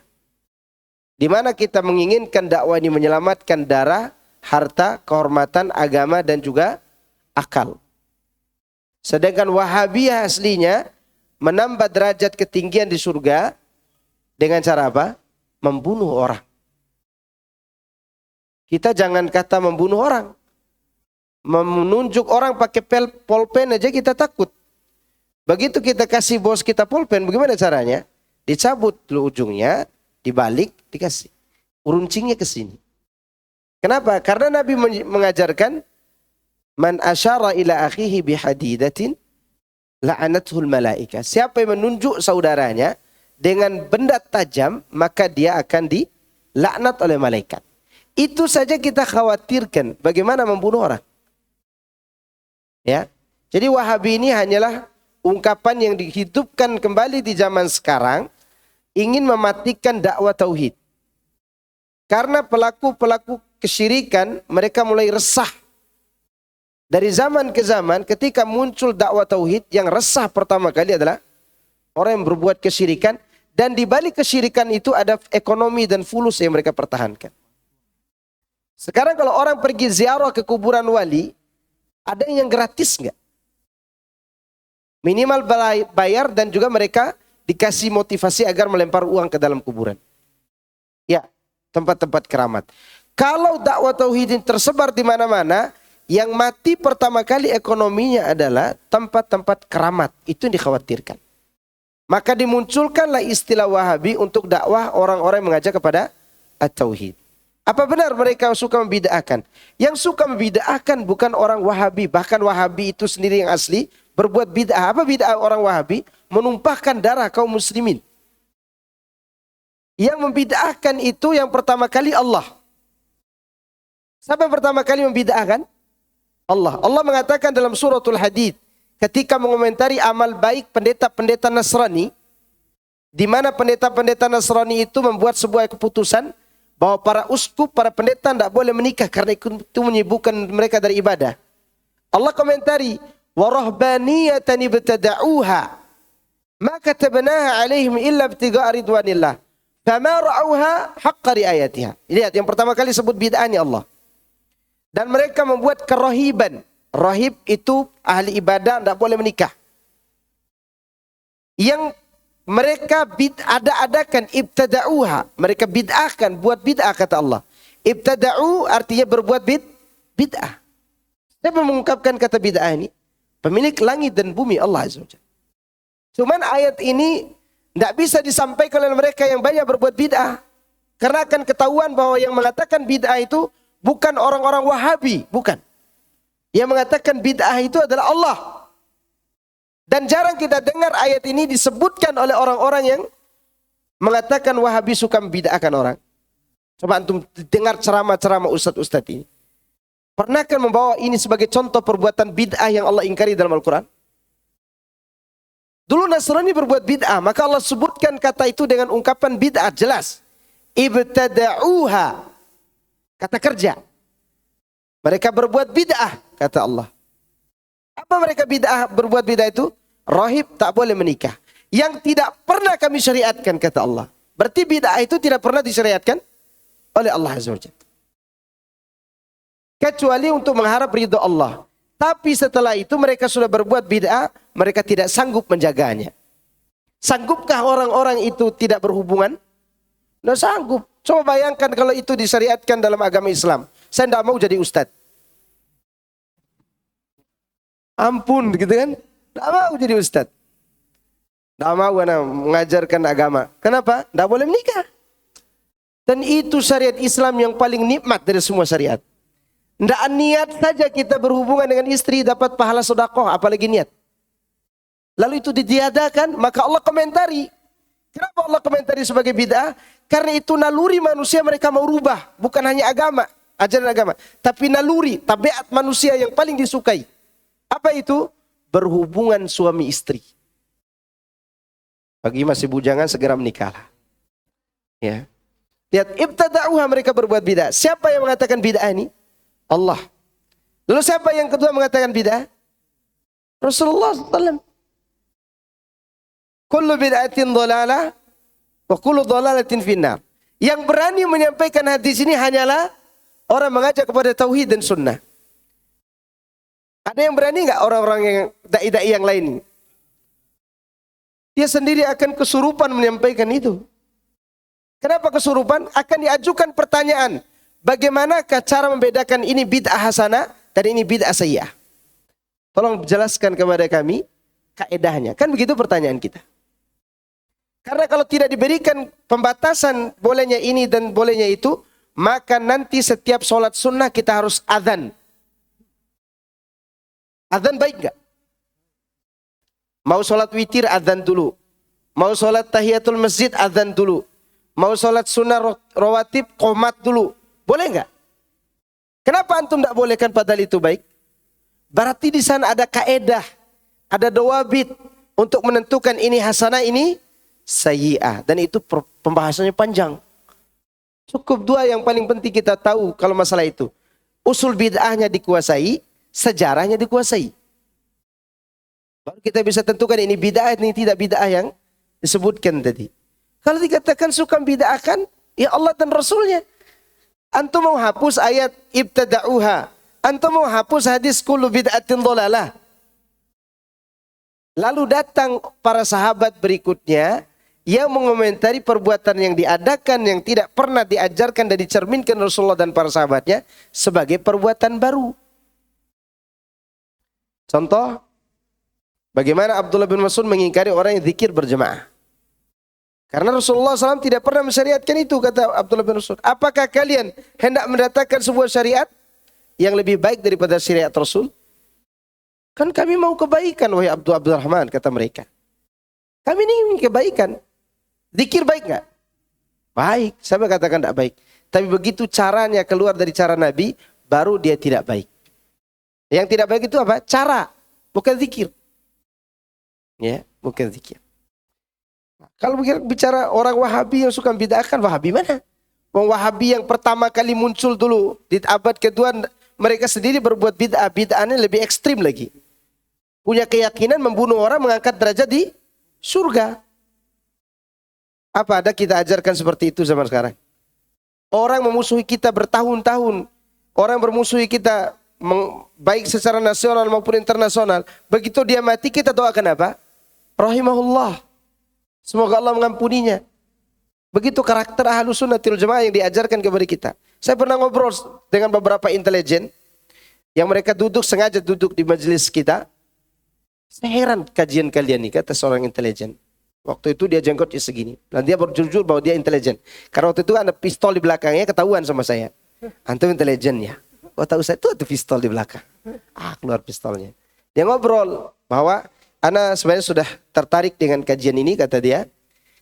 Speaker 1: Di mana kita menginginkan dakwah ini menyelamatkan darah, harta, kehormatan, agama dan juga akal. Sedangkan Wahabiyah aslinya menambah derajat ketinggian di surga dengan cara apa? Membunuh orang. Kita jangan kata membunuh orang. Menunjuk orang pakai pulpen aja kita takut. Begitu kita kasih bos kita pulpen, bagaimana caranya? Dicabut dulu ujungnya, dibalik, dikasih. Runcingnya ke sini. Kenapa? Karena Nabi mengajarkan, man asyara ila akhihi bihadidatin la'anathul malaika. Siapa yang menunjuk saudaranya dengan benda tajam, maka dia akan dilaknat oleh malaikat. Itu saja kita khawatirkan bagaimana membunuh orang. Ya. Jadi Wahabi ini hanyalah ungkapan yang dihidupkan kembali di zaman sekarang, ingin mematikan dakwah tauhid. Karena pelaku-pelaku kesyirikan mereka mulai resah. Dari zaman ke zaman ketika muncul dakwah tauhid, yang resah pertama kali adalah orang yang berbuat kesyirikan, dan di balik kesyirikan itu ada ekonomi dan fulus yang mereka pertahankan. Sekarang kalau orang pergi ziarah ke kuburan wali, ada yang gratis enggak? Minimal bayar dan juga mereka dikasih motivasi agar melempar uang ke dalam kuburan. Ya, tempat-tempat keramat. Kalau dakwah tauhid ini tersebar di mana-mana, yang mati pertama kali ekonominya adalah tempat-tempat keramat. Itu yang dikhawatirkan. Maka dimunculkanlah istilah Wahabi untuk dakwah orang-orang yang mengajak kepada at-tauhid. Apa benar mereka suka membid'ahkan? Yang suka membid'ahkan bukan orang Wahabi. Bahkan Wahabi itu sendiri yang asli berbuat bid'ah. Apa bid'ah orang Wahabi? Menumpahkan darah kaum muslimin. Yang membid'ahkan itu yang pertama kali Allah. Siapa yang pertama kali membid'ahkan? Allah. Allah mengatakan dalam suratul Hadid ketika mengomentari amal baik pendeta-pendeta Nasrani, di mana pendeta-pendeta Nasrani itu membuat sebuah keputusan bahwa para uskup, para pendeta tidak boleh menikah karena itu menyibukkan mereka dari ibadah. Allah komentari, وَرَهْبَانِيَةً ابْتَدَعُوهَا مَا كَتَبْنَاهَا عَلَيْهِمْ إِلَّا ابْتِغَاءَ رِضْوَانِ اللَّهِ فَمَا رَعَوْهَا حَقَّ رِعَايَتِهَا. Lihat, yang pertama kali sebut bid'ahnya Allah. Dan mereka membuat kerohiban. Rohib itu ahli ibadah, tidak boleh menikah. Yang mereka ada-adakan, ibtada'uha. Mereka bid'ahkan, buat bid'ah kata Allah. Ibtada'u artinya berbuat bid'ah. Siapa mengungkapkan kata bid'ah ini? Pemilik langit dan bumi, Allah Azza wa Jalla. Cuman ayat ini tidak bisa disampaikan oleh mereka yang banyak berbuat bid'ah. Karena akan ketahuan bahwa yang mengatakan bid'ah itu bukan orang-orang Wahabi, bukan. Yang mengatakan bid'ah itu adalah Allah. Dan jarang kita dengar ayat ini disebutkan oleh orang-orang yang mengatakan Wahabi suka membid'ahkan orang. Coba antum dengar ceramah-ceramah ustadz-ustadz ini. Pernahkah membawa ini sebagai contoh perbuatan bid'ah yang Allah ingkari dalam Al-Quran? Dulu Nasrani berbuat bid'ah, maka Allah sebutkan kata itu dengan ungkapan bid'ah jelas. Ibtada'uha. Kata kerja. Mereka berbuat bid'ah, kata Allah. Apa mereka berbuat bid'ah itu? Rahib tak boleh menikah. Yang tidak pernah kami syariatkan, kata Allah. Berarti bid'ah itu tidak pernah disyariatkan oleh Allah Azza wa Jalla. Kecuali untuk mengharap ridha Allah. Tapi setelah itu mereka sudah berbuat bid'ah, mereka tidak sanggup menjaganya. Sanggupkah orang-orang itu tidak berhubungan? Tidak sanggup. Coba bayangkan kalau itu disyariatkan dalam agama Islam. Saya tidak mau jadi ustadz. Ampun gitu kan. Tidak mau jadi ustadz. Tidak mau mengajarkan agama. Kenapa? Tidak boleh menikah. Dan itu syariat Islam yang paling nikmat dari semua syariat. Tidak niat saja kita berhubungan dengan istri dapat pahala sedekah, apalagi niat. Lalu itu ditiadakan, maka Allah komentari. Kenapa Allah komentari sebagai bid'ah? Karena itu naluri manusia mereka mau rubah. Bukan hanya agama, ajaran agama. Tapi naluri, tabiat manusia yang paling disukai. Apa itu? Berhubungan suami istri. Bagi masih bujangan segera menikahlah. Ya. Lihat, ibtada'uha, mereka berbuat bid'ah. Siapa yang mengatakan bid'ah ini? Allah. Lalu siapa yang kedua mengatakan bid'ah? Rasulullah SAW. Kullu bid'atin dhalalah wa kullu dhalalatin finnar. Yang berani menyampaikan hadis ini hanyalah orang mengajak kepada tauhid dan sunnah. Ada yang berani enggak orang-orang yang dai-dai yang lain? Dia sendiri akan kesurupan menyampaikan itu. Kenapa kesurupan? Akan diajukan pertanyaan. Bagaimanakah cara membedakan ini bid'ah hasanah dan ini bid'ah sayyi'ah? Tolong jelaskan kepada kami kaedahnya. Kan begitu pertanyaan kita. Karena kalau tidak diberikan pembatasan bolehnya ini dan bolehnya itu, maka nanti setiap sholat sunnah kita harus adzan. Adzan baik enggak? Mau sholat witir adzan dulu. Mau sholat tahiyatul masjid adzan dulu. Mau sholat sunnah rawatib qomat dulu. Boleh enggak? Kenapa antum enggak bolehkan padahal itu baik? Berarti di sana ada kaedah, ada dawabit untuk menentukan ini hasanah, ini sayyi'ah. Dan itu pembahasannya panjang. Cukup dua yang paling penting kita tahu kalau masalah itu. Usul bid'ahnya dikuasai, sejarahnya dikuasai. Baru kita bisa tentukan ini bid'ah, ini tidak bid'ah yang disebutkan tadi. Kalau dikatakan suka bid'ahkan, ya Allah dan Rasulnya. Antum mau hapus ayat ibtada'uha. Antum mau hapus hadis kullu bid'atin dhalalah. Lalu datang para sahabat berikutnya yang mengomentari perbuatan yang diadakan yang tidak pernah diajarkan dan dicerminkan Rasulullah dan para sahabatnya sebagai perbuatan baru. Contoh, bagaimana Abdullah bin Mas'ud mengingkari orang yang zikir berjemaah. Karena Rasulullah SAW tidak pernah mensyariatkan itu, kata Abdullah bin Mas'ud. Apakah kalian hendak mendatangkan sebuah syariat yang lebih baik daripada syariat Rasul? Kan kami mau kebaikan, wahai Abdurrahman, kata mereka. Kami ini ingin kebaikan. Zikir baik enggak? Baik. Saya katakan tidak baik. Tapi begitu caranya keluar dari cara Nabi, baru dia tidak baik. Yang tidak baik itu apa? Cara, bukan zikir. Ya, bukan zikir. Kalau bicara orang Wahabi yang suka bid'ahkan, Wahabi mana? Wong Wahabi yang pertama kali muncul dulu di abad kedua, mereka sendiri berbuat bid'ah. Bid'ahnya lebih ekstrim lagi. Punya keyakinan membunuh orang, mengangkat derajat di surga. Apa ada kita ajarkan seperti itu zaman sekarang? Orang memusuhi kita bertahun-tahun. Orang bermusuhi kita baik secara nasional maupun internasional. Begitu dia mati, kita doakan apa? Rahimahullah. Semoga Allah mengampuninya. Begitu karakter Ahlus Sunnatil Jamaah yang diajarkan kepada kita. Saya pernah ngobrol dengan beberapa intelijen yang mereka sengaja duduk di majelis kita. Saya heran kajian kalian nih, kata seorang intelijen. Waktu itu dia jenggotnya segini. Dan dia berjujur bahwa dia intelijen. Karena waktu itu ada pistol di belakangnya, ketahuan sama saya. Antum intelijen ya? Oh tahu saya, itu ada pistol di belakang. Keluar pistolnya. Dia ngobrol bahwa Ana sebenarnya sudah tertarik dengan kajian ini, kata dia.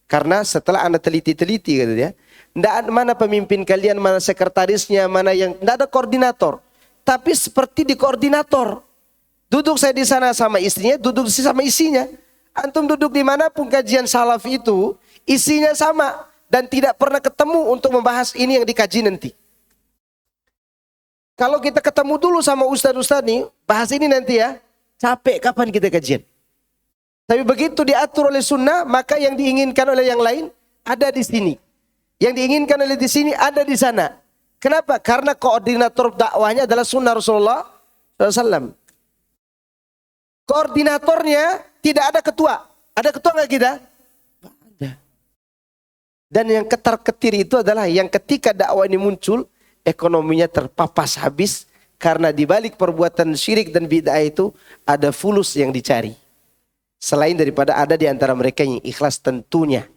Speaker 1: Karena setelah Ana teliti-teliti, kata dia. Tidak ada mana pemimpin kalian, mana sekretarisnya, mana yang... Tidak ada koordinator. Tapi seperti di koordinator. Duduk saya di sana sama istrinya, duduk sama isinya. Antum duduk dimanapun kajian salaf itu, isinya sama. Dan tidak pernah ketemu untuk membahas ini yang dikaji nanti. Kalau kita ketemu dulu sama ustaz-ustaz nih, bahas ini nanti ya. Capek kapan kita kajian. Tapi begitu diatur oleh sunnah, maka yang diinginkan oleh yang lain ada di sini. Yang diinginkan oleh di sini ada di sana. Kenapa? Karena koordinator dakwahnya adalah sunnah Rasulullah SAW. Koordinatornya tidak ada ketua. Ada ketua nggak kita? Ada. Dan yang ketar-ketir itu adalah yang ketika dakwah ini muncul, ekonominya terpapas habis. Karena di balik perbuatan syirik dan bid'ah itu ada fulus yang dicari. Selain daripada ada di antara mereka yang ikhlas tentunya.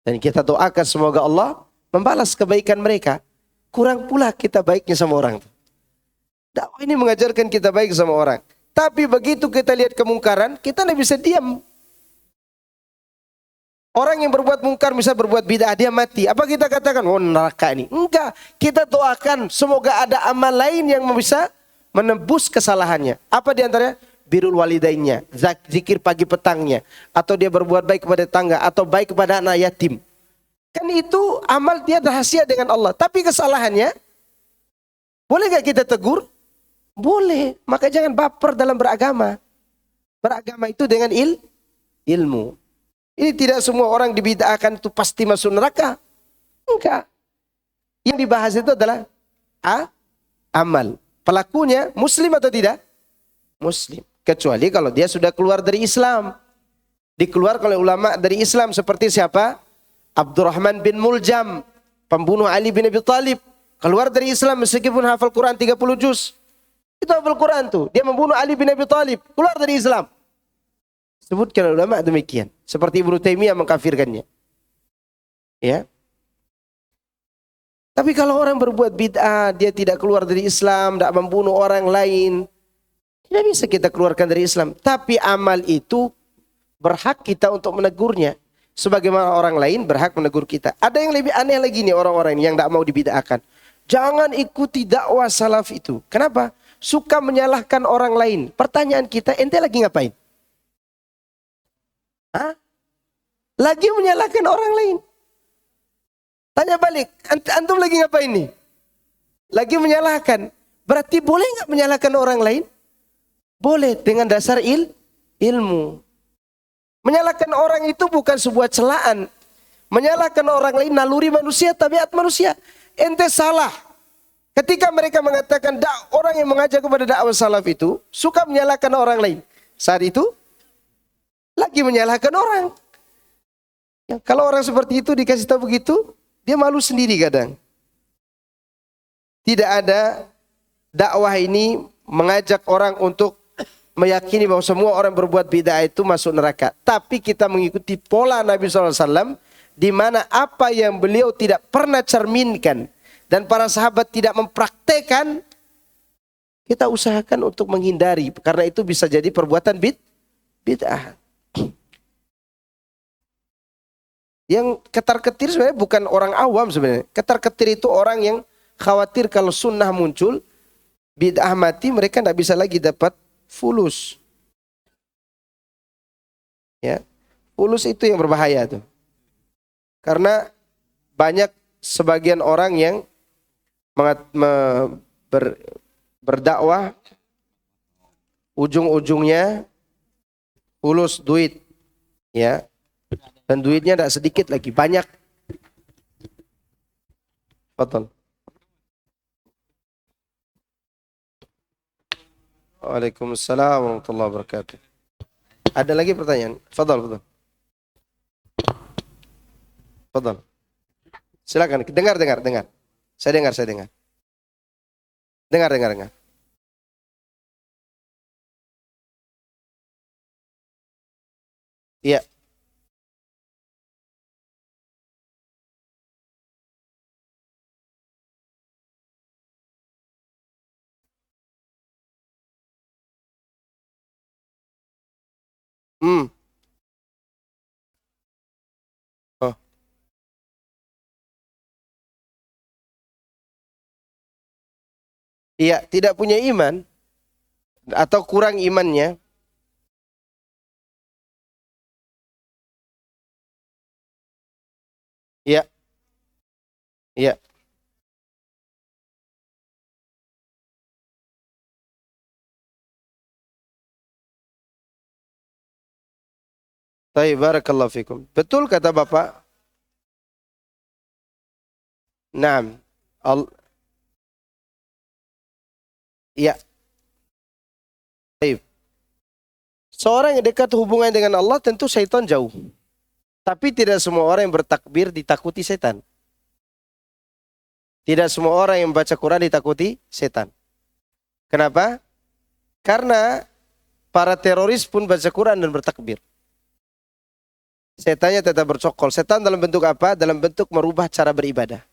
Speaker 1: Dan kita doakan semoga Allah membalas kebaikan mereka, kurang pula kita baiknya sama orang. Dakwah ini mengajarkan kita baik sama orang. Tapi begitu kita lihat kemungkaran, kita tidak bisa diam. Orang yang berbuat mungkar, misal berbuat bid'ah, dia mati. Apa kita katakan? Oh, neraka ini. Enggak. Kita doakan semoga ada amal lain yang bisa menebus kesalahannya. Apa diantaranya? Birrul walidainnya, zikir pagi petangnya, atau dia berbuat baik kepada tetangga, atau baik kepada anak yatim. Kan itu amal dia rahasia dengan Allah. Tapi kesalahannya, boleh gak kita tegur? Boleh. Maka jangan baper dalam beragama. Beragama itu dengan ilmu. Ini tidak semua orang dibid'ahkan itu pasti masuk neraka. Enggak. Yang dibahas itu adalah amal. Pelakunya muslim atau tidak? Muslim. Kecuali kalau dia sudah keluar dari Islam. Dikeluarkan oleh ulama dari Islam seperti siapa? Abdurrahman bin Muljam, pembunuh Ali bin Abi Thalib. Keluar dari Islam meskipun hafal Quran 30 juz. Itu hafal Quran tuh. Dia membunuh Ali bin Abi Thalib. Keluar dari Islam. Sebutkan ulama demikian. Seperti Ibnu Taimiyah mengkafirkannya. Ya. Tapi kalau orang berbuat bid'ah, dia tidak keluar dari Islam, tidak membunuh orang lain, tidak bisa kita keluarkan dari Islam. Tapi amal itu berhak kita untuk menegurnya. Sebagaimana orang lain berhak menegur kita. Ada yang lebih aneh lagi nih orang-orang yang tidak mau dibid'ahkan. Jangan ikuti dakwah salaf itu. Kenapa? Suka menyalahkan orang lain. Pertanyaan kita, ente lagi ngapain? Hah? Lagi menyalahkan orang lain. Tanya balik, antum lagi ngapain nih? Lagi menyalahkan. Berarti boleh nggak menyalahkan orang lain? Boleh dengan dasar ilmu. Menyalahkan orang itu bukan sebuah celaan. Menyalahkan orang lain naluri manusia, tabiat manusia. Ente salah. Ketika mereka mengatakan orang yang mengajak kepada dakwah salaf itu suka menyalahkan orang lain. Saat itu lagi menyalahkan orang. Ya, kalau orang seperti itu dikasih tahu begitu, dia malu sendiri kadang. Tidak ada dakwah ini mengajak orang untuk meyakini bahwa semua orang berbuat bid'ah itu masuk neraka. Tapi kita mengikuti pola Nabi SAW, di mana apa yang beliau tidak pernah cerminkan dan para sahabat tidak mempraktekan, kita usahakan untuk menghindari. Karena itu bisa jadi perbuatan bid'ah. Yang ketar-ketir sebenarnya bukan orang awam sebenarnya. Ketar-ketir itu orang yang khawatir kalau sunnah muncul, bid'ah mati, mereka tidak bisa lagi dapat fulus. Ya, fulus itu yang berbahaya tuh. Karena banyak sebagian orang yang berdakwah ujung-ujungnya fulus duit, ya. Dan duitnya tidak sedikit lagi, banyak. Betul. Waalaikumsalam warahmatullahi wabarakatuh. Ada lagi pertanyaan? Fadal. Silakan. Dengar. Saya dengar. Dengar. Iya. Oh. Iya, tidak punya iman atau kurang imannya. Iya. Iya. Baik, barakallahu fikum. Betul kata Bapak. Naam. Iya. Baik. Seorang yang dekat hubungan dengan Allah tentu syaitan jauh. Tapi tidak semua orang yang bertakbir ditakuti setan. Tidak semua orang yang membaca Quran ditakuti setan. Kenapa? Karena para teroris pun baca Quran dan bertakbir. setannya tetap bercokol. Setan dalam bentuk apa? Dalam bentuk merubah cara beribadah.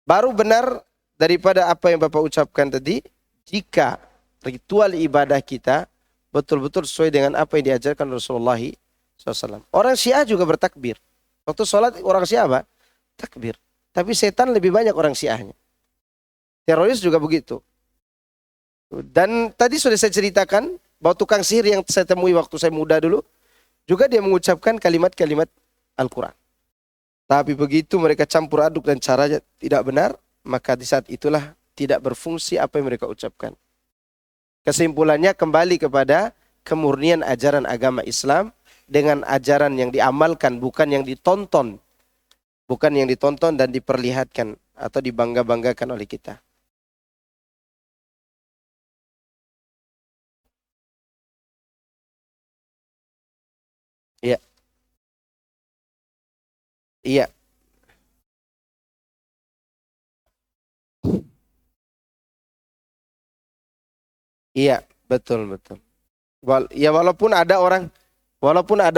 Speaker 1: Baru benar daripada apa yang Bapak ucapkan tadi, jika ritual ibadah kita betul-betul sesuai dengan apa yang diajarkan Rasulullah SAW. Orang Syiah juga bertakbir. Waktu sholat orang Syiah apa? Takbir. Tapi setan lebih banyak orang Syiahnya. Teroris juga begitu. Dan tadi sudah saya ceritakan bahwa tukang sihir yang saya temui waktu saya muda dulu, juga dia mengucapkan kalimat-kalimat Al-Quran. Tapi begitu mereka campur aduk dan caranya tidak benar, maka di saat itulah tidak berfungsi apa yang mereka ucapkan. Kesimpulannya kembali kepada kemurnian ajaran agama Islam dengan ajaran yang diamalkan, bukan yang ditonton. Bukan yang ditonton dan diperlihatkan atau dibangga-banggakan oleh kita. Iya, iya, iya, betul, betul. Ya walaupun ada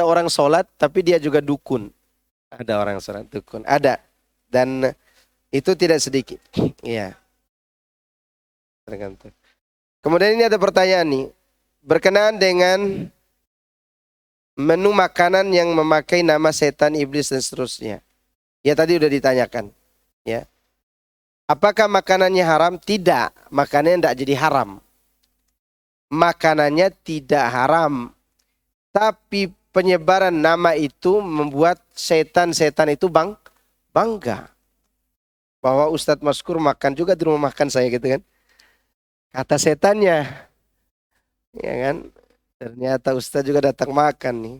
Speaker 1: orang sholat, tapi dia juga dukun. Ada orang sholat dukun, ada. Dan itu tidak sedikit. Iya, tergantung. Kemudian ini ada pertanyaan nih, berkenaan dengan menu makanan yang memakai nama setan, iblis dan seterusnya. Ya tadi udah ditanyakan. Ya, apakah makanannya haram? Tidak, makanannya tidak jadi haram. Makanannya tidak haram, tapi penyebaran nama itu membuat setan-setan itu bangga. Bahwa Ustadz Maskur makan juga di rumah makan saya gitu kan. Kata setannya, ya kan. Ternyata Ustadz juga datang makan nih.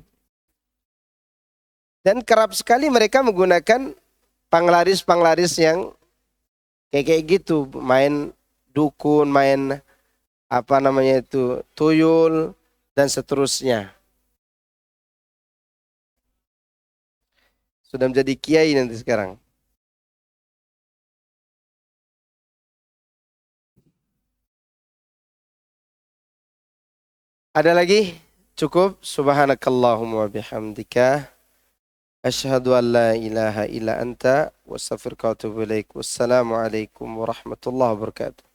Speaker 1: Dan kerap sekali mereka menggunakan panglaris-panglaris yang kayak gitu. Main dukun, main apa namanya itu, tuyul, dan seterusnya. Sudah menjadi kiai nanti sekarang. Ada lagi? Cukup? Subhanakallahumma bihamdika. Asyhadu an la ilaha illa anta. Wassalamualaikum warahmatullahi wabarakatuh.